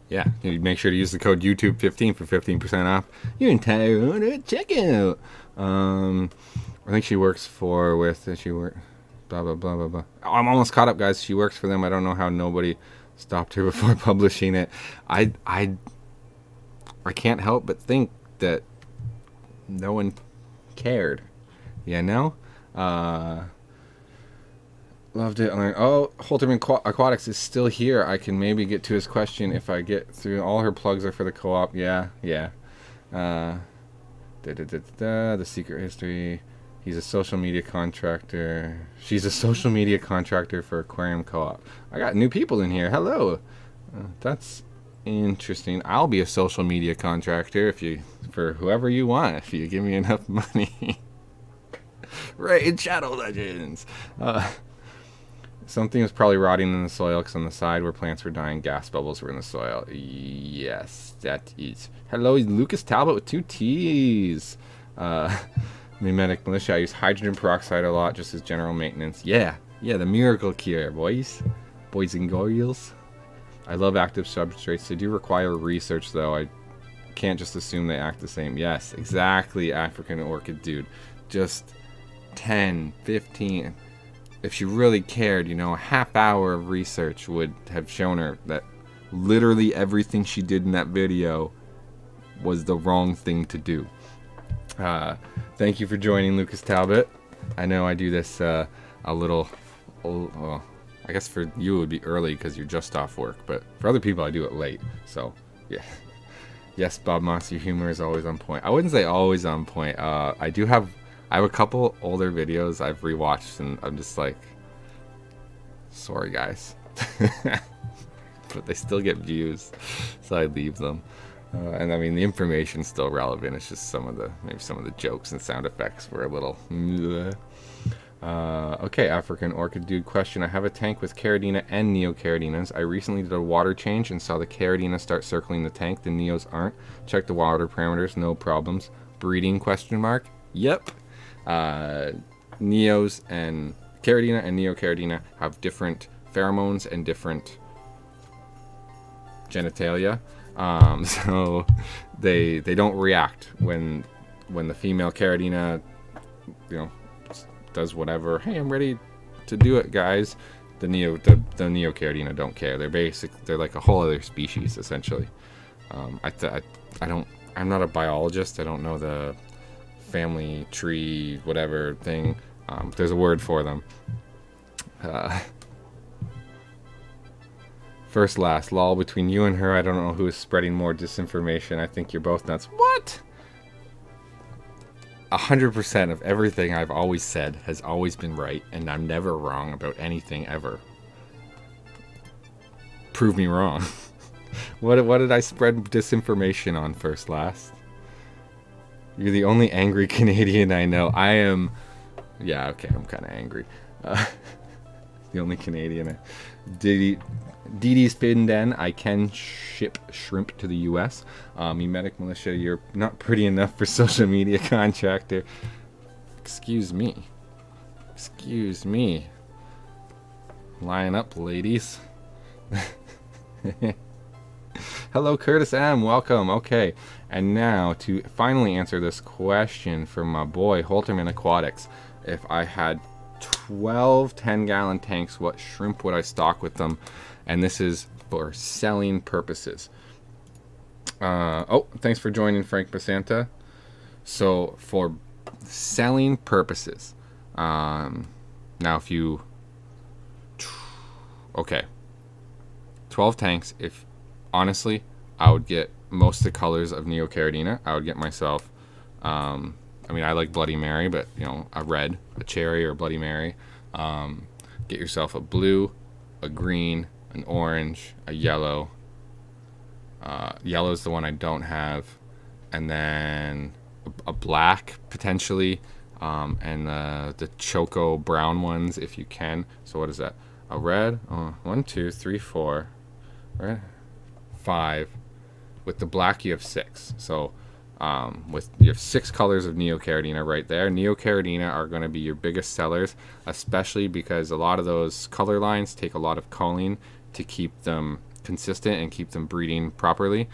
Yeah, you make sure to use the code YouTube15 for 15% off your entire order at checkout. I think she works for blah blah blah blah blah. I'm almost caught up, guys. She works for them. I don't know how nobody stopped her before publishing it. I can't help but think that no one cared. Yeah, no. Loved it. Oh, Holterman Aquatics is still here. I can maybe get to his question if I get through. All her plugs are for the co-op. Yeah. The secret history. He's a social media contractor. She's a social media contractor for Aquarium Co-op. I got new people in here. Hello. That's interesting. I'll be a social media contractor for whoever you want, if you give me enough money. Raid Shadow Legends. Something was probably rotting in the soil because on the side where plants were dying, gas bubbles were in the soil. Yes, that is. Hello, Lucas Talbot with 2 T's. Mimetic Militia. I use hydrogen peroxide a lot just as general maintenance. Yeah, the miracle cure, boys and girls. I love active substrates. They do require research, though. I can't just assume they act the same. Yes, exactly, African Orchid Dude. Just 10, 15. If she really cared, a half hour of research would have shown her that literally everything she did in that video was the wrong thing to do. Thank you for joining, Lucas Talbot. I know I do this a little, well, I guess for you it would be early because you're just off work, but for other people I do it late. So, yeah. Yes, Bob Moss, your humor is always on point. I wouldn't say always on point. I have a couple older videos I've rewatched, and I'm just like, sorry guys. But they still get views, so I leave them. And I mean, the information's still relevant. It's just maybe some of the jokes and sound effects were a little. Okay, African Orchid Dude question. I have a tank with Caridina and Neocardinas. I recently did a water change and saw the Caridina start circling the tank. The Neos aren't. Check the water parameters, no problems. Breeding question mark? Yep. Neos and Caridina and Neocaridina have different pheromones and different genitalia. So they don't react when the female Caridina, does whatever. Hey, I'm ready to do it, guys. The Neocaridina don't care. They're like a whole other species essentially. I'm not a biologist. I don't know the family tree whatever thing. There's a word for them. First last, lol, between you and her, I don't know who is spreading more disinformation. I think you're both nuts. What? 100% of everything I've always said has always been right, and I'm never wrong about anything ever. Prove me wrong. What did I spread disinformation on, first last? You're the only angry Canadian I know. I am... Yeah, okay, I'm kind of angry. The only Canadian. Didi's Fin Den, I can ship shrimp to the U.S. Mimetic Militia, you're not pretty enough for social media contractor. Excuse me. Line up, ladies. Hello, Curtis M. Welcome. Okay, and now to finally answer this question from my boy Holterman Aquatics. If I had 12 10-gallon tanks, what shrimp would I stock with them? And this is for selling purposes. Thanks for joining, Frank Basanta. So for selling purposes, now if you okay, 12 tanks. If honestly, I would get most of the colors of Neocaridina. I would get myself, I mean, I like Bloody Mary, but you know, a red, a cherry, or a Bloody Mary. Get yourself a blue, a green, an orange, a yellow. Yellow is the one I don't have, and then a black potentially, and the choco brown ones if you can. So what is that? A red. 1, 2, 3, 4. Right? 5. With the black, you have 6. So you have 6 colors of Neocaridina right there. Neocaridina are going to be your biggest sellers, especially because a lot of those color lines take a lot of culling to keep them consistent and keep them breeding properly.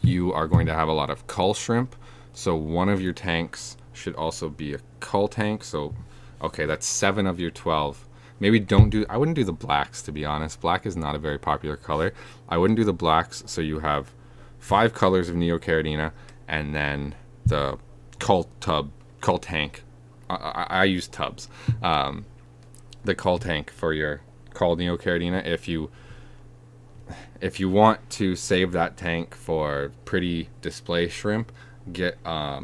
You are going to have a lot of cull shrimp, so one of your tanks should also be a cull tank. So okay, that's 7 of your 12. Maybe I wouldn't do the blacks, to be honest. Black is not a very popular color. I wouldn't do the blacks. So you have 5 colors of Neocaridina, and then the cull tank. I use tubs. The cull tank for your cull Neocaridina. If you want to save that tank for pretty display shrimp, get a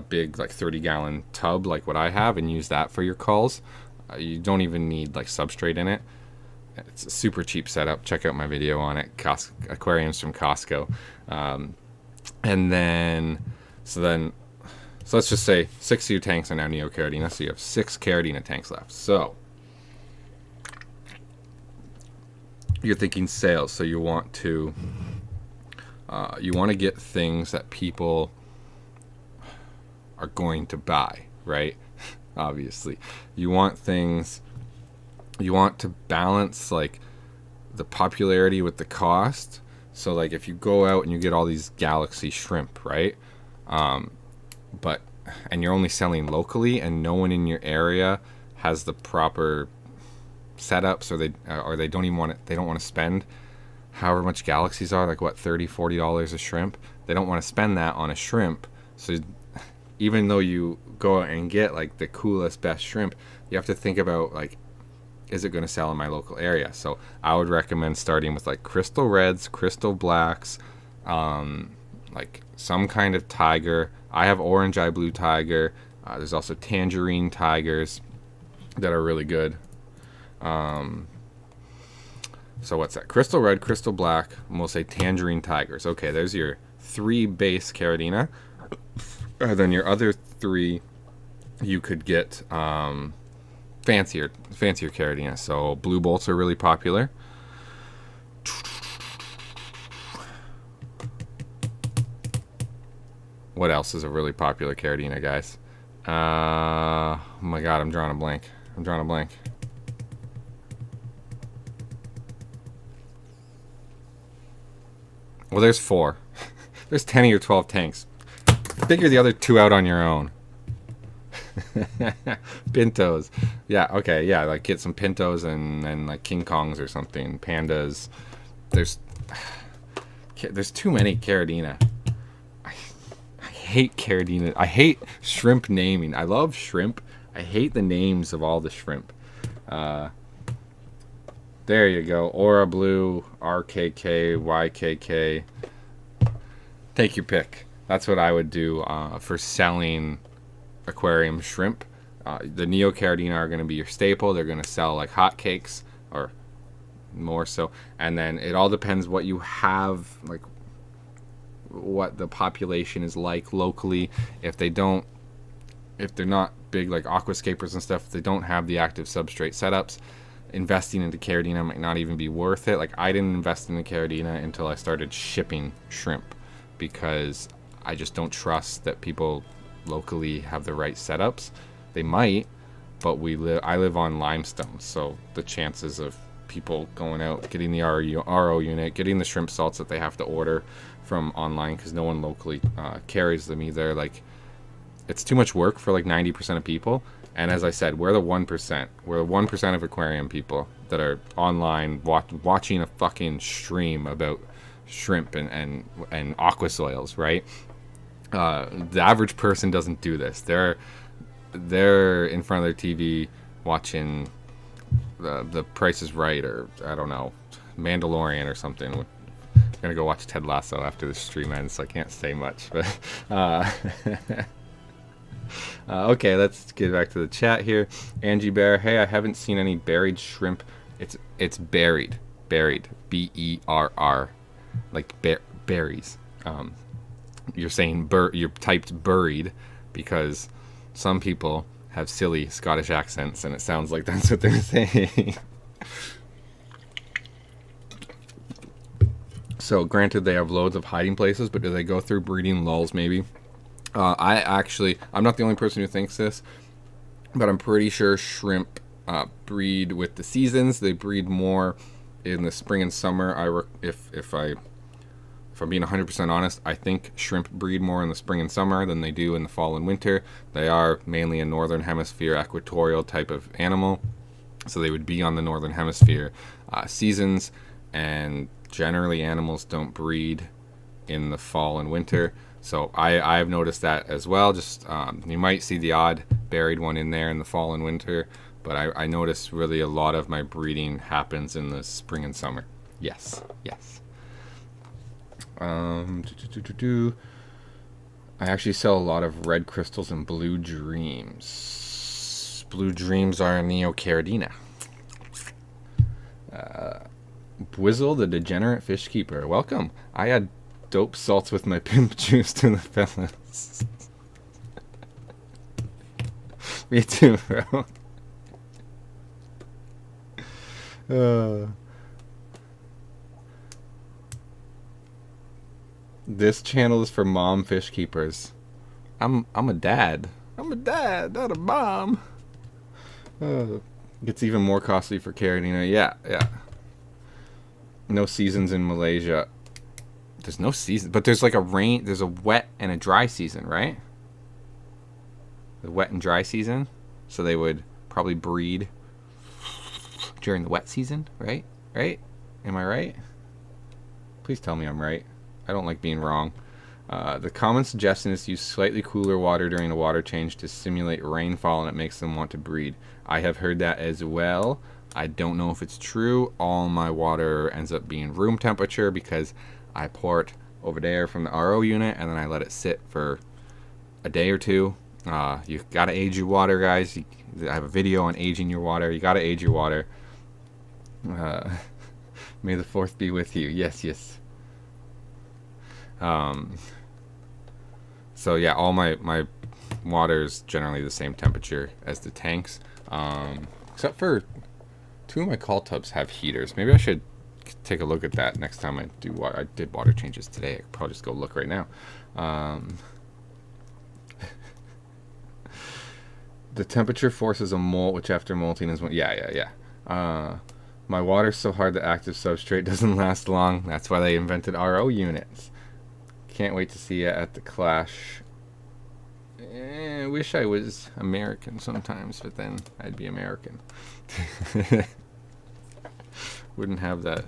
big like 30-gallon tub like what I have and use that for your culls. You don't even need like substrate in it. It's a super cheap setup. Check out my video on it. Aquariums from Costco. And then so let's just say 6 of your tanks are now Neocaridina, so you have 6 Caridina tanks left. So you're thinking sales, so you want to get things that people are going to buy, right? Obviously, you want to balance like the popularity with the cost. So like if you go out and you get all these galaxy shrimp, right? And you're only selling locally, and no one in your area has the proper setups, or they don't even want it. They don't want to spend however much galaxies are, like what, $30-$40 a shrimp. They don't want to spend that on a shrimp. So even though you go out and get like the coolest, best shrimp, you have to think about like, is it going to sell in my local area? So I would recommend starting with like crystal reds, crystal blacks, like some kind of tiger. I have orange eye blue tiger. There's also tangerine tigers that are really good. So what's that? Crystal red, crystal black, and we'll say tangerine tigers. Okay, there's your 3 base Caridina. Then your other 3, you could get fancier Caridina. So blue bolts are really popular. What else is a really popular Caridina, guys? Oh my god, I'm drawing a blank. Well, there's 4. There's 10 of your 12 tanks. Figure the other 2 out on your own. Pintos. Yeah, okay, yeah, like get some pintos and like King Kongs or something. Pandas. There's too many Caridina. I hate Caridina. I hate shrimp naming. I love shrimp. I hate the names of all the shrimp. There you go. Aura Blue, RKK, YKK. Take your pick. That's what I would do for selling aquarium shrimp. The Neocaridina are going to be your staple. They're going to sell like hotcakes, or more so. And then it all depends what you have, like what the population is like locally. If they're not big like aquascapers and stuff, if they don't have the active substrate setups, investing into Caridina might not even be worth it. Like I didn't invest in the Caridina until I started shipping shrimp, because I just don't trust that people locally have the right setups. They might, but I live on limestone, so the chances of people going out, getting the RO unit, getting the shrimp salts that they have to order from online, because no one locally carries them either, like it's too much work for like 90% of people. And as I said, we're the 1%. We're the 1% of aquarium people that are online watching a fucking stream about shrimp and aqua soils, right? The average person doesn't do this. They're in front of their TV watching the Price is Right, or I don't know, Mandalorian or something. I'm gonna go watch Ted Lasso after the stream ends, so I can't say much. But okay, let's get back to the chat here. Angie Bear, hey, I haven't seen any buried shrimp. It's buried, B-E-R-R, like berries. You're saying you typed buried because some people have silly Scottish accents, and it sounds like that's what they're saying. So granted, they have loads of hiding places, but do they go through breeding lulls maybe? I'm not the only person who thinks this, but I'm pretty sure shrimp breed with the seasons. They breed more in the spring and summer. If I'm being 100% honest, I think shrimp breed more in the spring and summer than they do in the fall and winter. They are mainly a northern hemisphere equatorial type of animal, so they would be on the northern hemisphere seasons, and generally animals don't breed in the fall and winter. So I've noticed that as well. Just you might see the odd buried one in there in the fall and winter, but I notice really a lot of my breeding happens in the spring and summer. Yes. I actually sell a lot of red crystals and blue dreams. Blue dreams are Neocaridina. Bwizzle, the degenerate fish keeper. Welcome. I had dope salts with my pimp juice to the fellas. Me too, bro. This channel is for mom fish keepers. I'm a dad. I'm a dad, not a mom. Gets even more costly for Caridina. Yeah. No seasons in Malaysia. There's no season, but there's like there's a wet and a dry season, right? The wet and dry season. So they would probably breed during the wet season, right? Right? Am I right? Please tell me I'm right. I don't like being wrong. The common suggestion is to use slightly cooler water during a water change to simulate rainfall, and it makes them want to breed. I have heard that as well. I don't know if it's true. All my water ends up being room temperature because I pour it over there from the RO unit, and then I let it sit for a day or two. You gotta age your water, guys. I have a video on aging your water. You gotta age your water. May the 4th be with you. Yes. So yeah, all my water is generally the same temperature as the tanks, except for 2 of my call tubs have heaters. Maybe I should take a look at that next time I do water. I did water changes today. I could probably just go look right now. The temperature forces a molt, which after molting is when... Yeah. My water's so hard the active substrate doesn't last long. That's why they invented RO units. Can't wait to see you at the Clash. I wish I was American sometimes, but then I'd be American. Wouldn't have that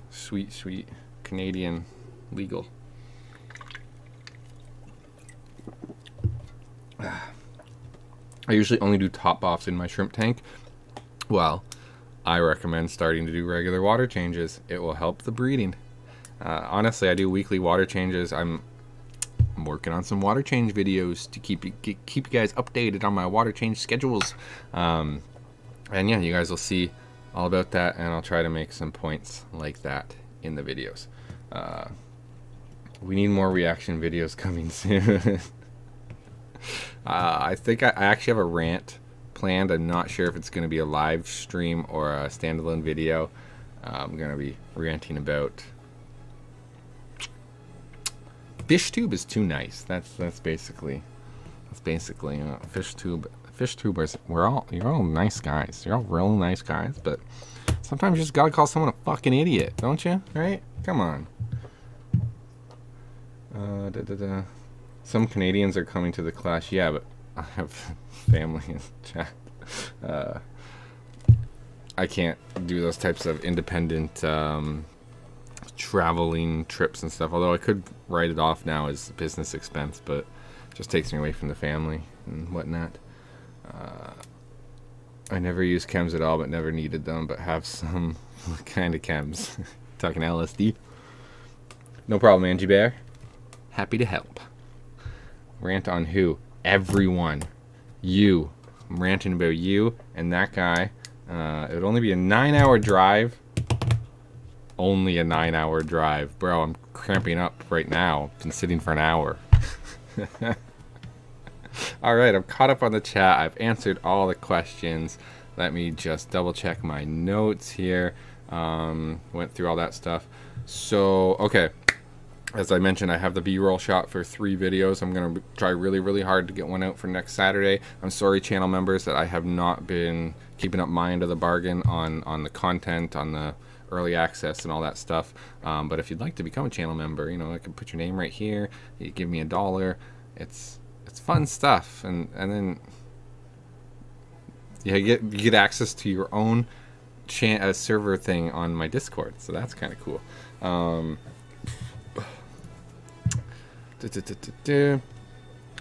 sweet Canadian legal. I usually only do top offs in my shrimp tank. Well, I recommend starting to do regular water changes. It will help the breeding. Honestly, I do weekly water changes. I'm working on some water change videos to keep you guys updated on my water change schedules. And yeah, you guys will see all about that, and I'll try to make some points like that in the videos. We need more reaction videos coming soon. I think I actually have a rant planned. I'm not sure if it's going to be a live stream or a standalone video. I'm going to be ranting about... FishTube is too nice. That's basically FishTube. FishTubers, you're all nice guys. You're all real nice guys, but sometimes you just gotta call someone a fucking idiot, don't you? Right? Come on. Some Canadians are coming to the Clash. Yeah, but I have family in chat. I can't do those types of independent traveling trips and stuff, although I could write it off now as a business expense, but it just takes me away from the family and whatnot. I never use chems at all, but never needed them, but have some kind of chems. Talking LSD. No problem, Angie Bear. Happy to help. Rant on who? Everyone. You. I'm ranting about you and that guy. It would only be a 9-hour drive. Only a 9-hour drive. Bro, I'm cramping up right now. Been sitting for an hour. Alright, I'm caught up on the chat. I've answered all the questions. Let me just double check my notes here. Went through all that stuff. So, okay. As I mentioned, I have the B-roll shot for 3 videos. I'm going to try really, really hard to get one out for next Saturday. I'm sorry, channel members, that I have not been keeping up my end of the bargain on the content, on the early access and all that stuff. But if you'd like to become a channel member, you know, I can put your name right here. You give me $1. It's fun stuff. And then yeah, you get access to your own server thing on my Discord. So that's kind of cool.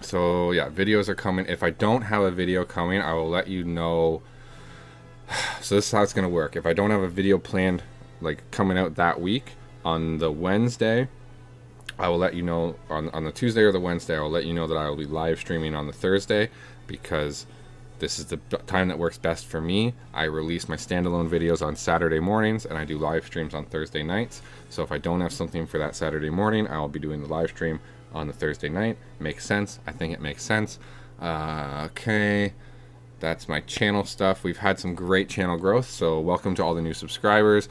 So yeah, videos are coming. If I don't have a video coming, I will let you know. So this is how it's gonna work. If I don't have a video planned, like coming out that week, on the Wednesday, I will let you know. On the Tuesday or the Wednesday, I will let you know that I will be live streaming on the Thursday, because this is the time that works best for me. I release my standalone videos on Saturday mornings, and I do live streams on Thursday nights. So if I don't have something for that Saturday morning, I will be doing the live stream on the Thursday night. Makes sense? I think it makes sense. Okay, that's my channel stuff. We've had some great channel growth, so welcome to all the new subscribers.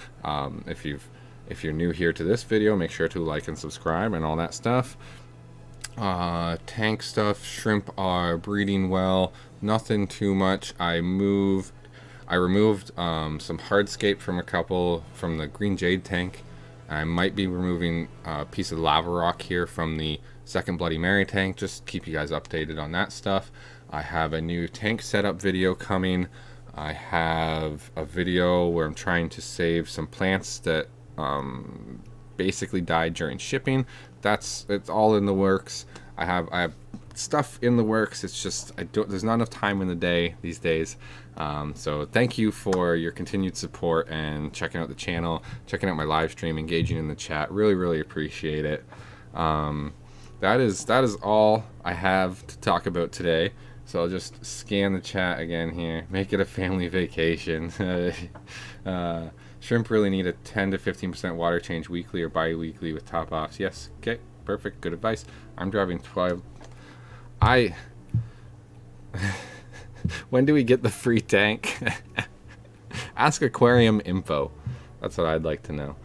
If you're new here to this video, make sure to like and subscribe and all that stuff. Tank stuff. Shrimp are breeding well. Nothing too much. I removed some hardscape from a couple from the green jade tank. I might be removing a piece of lava rock here from the second Bloody Mary tank. Just keep you guys updated on that stuff. I have a new tank setup video coming. I have a video where I'm trying to save some plants that basically died during shipping. It's all in the works. I have stuff in the works. It's just there's not enough time in the day these days. So thank you for your continued support and checking out the channel, checking out my live stream, engaging in the chat. Really, really appreciate it. That is all I have to talk about today. So I'll just scan the chat again here. Make it a family vacation. Shrimp really need a 10 to 15% water change weekly or bi-weekly with top offs. Yes. Okay. Perfect. Good advice. I'm driving 12. When do we get the free tank? Ask Aquarium info. That's what I'd like to know.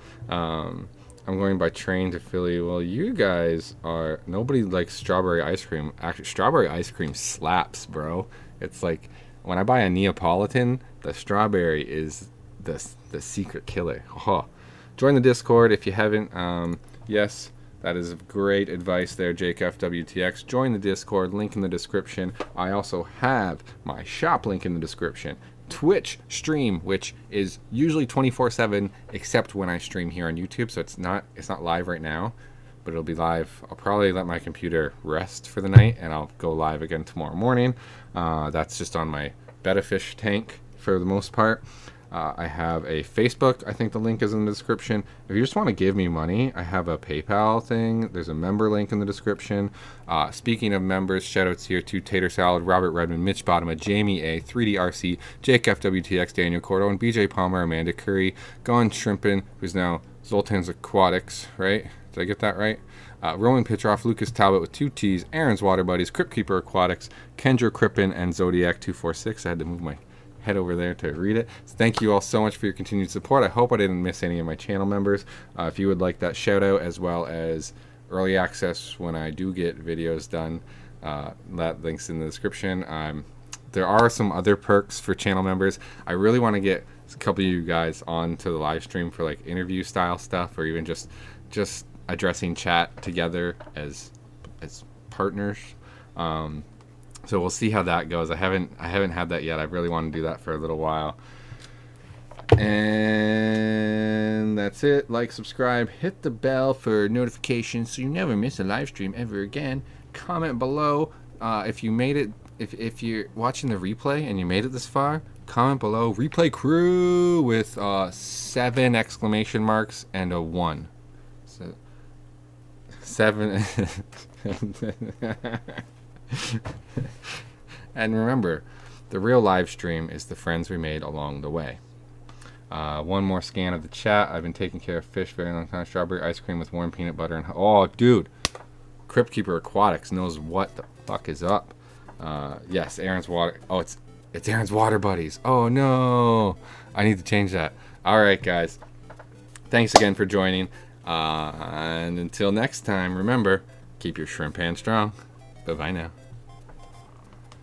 I'm going by train to Philly. Well, you guys are... Nobody likes strawberry ice cream. Actually, strawberry ice cream slaps, bro. It's like, when I buy a Neapolitan, the strawberry is the secret killer. Oh. Join the Discord if you haven't. Yes, that is great advice there, Jake FWTX. Join the Discord, link in the description. I also have my shop link in the description. Twitch stream, which is usually 24/7, except when I stream here on YouTube. So it's not live right now, but it'll be live. I'll probably let my computer rest for the night, and I'll go live again tomorrow morning. That's just on my betta fish tank for the most part. I have a Facebook. I think the link is in the description. If you just want to give me money, I have a PayPal thing. There's a member link in the description. Speaking of members, shoutouts here to Tater Salad, Robert Redmond, Mitch Bottoма, Jamie A, 3DRC, Jake FWTX, Daniel Cordo, and BJ Palmer, Amanda Curry, Gone Shrimpin, who's now Zoltan's Aquatics, right? Did I get that right? Roman Pitroff, Lucas Talbot with 2 T's, Aaron's Water Buddies, Crypt Keeper Aquatics, Kendra Crippen, and Zodiac 246. I had to move my head over there to read it. So thank you all so much for your continued support. I hope I didn't miss any of my channel members. If you would like that shout out as well as early access when I do get videos done, that link's in the description. There are some other perks for channel members. I really want to get a couple of you guys on to the live stream for like interview style stuff, or even just addressing chat together as partners. So we'll see how that goes. I haven't had that yet. I really want to do that for a little while. And that's it. Like, subscribe, hit the bell for notifications so you never miss a live stream ever again. Comment below if you made it. If you're watching the replay and you made it this far, comment below. Replay crew with 7 exclamation marks and a 1. So 7. And remember, the real live stream is the friends we made along the way. One more scan of the chat. I've been taking care of fish very long time. Strawberry ice cream with warm peanut butter and oh, dude, Crypt Keeper Aquatics knows what the fuck is up. Yes, Aaron's water. Oh, it's Aaron's water buddies. Oh no, I need to change that. All right, guys. Thanks again for joining. And until next time, remember, keep your shrimp hand strong. Bye bye now.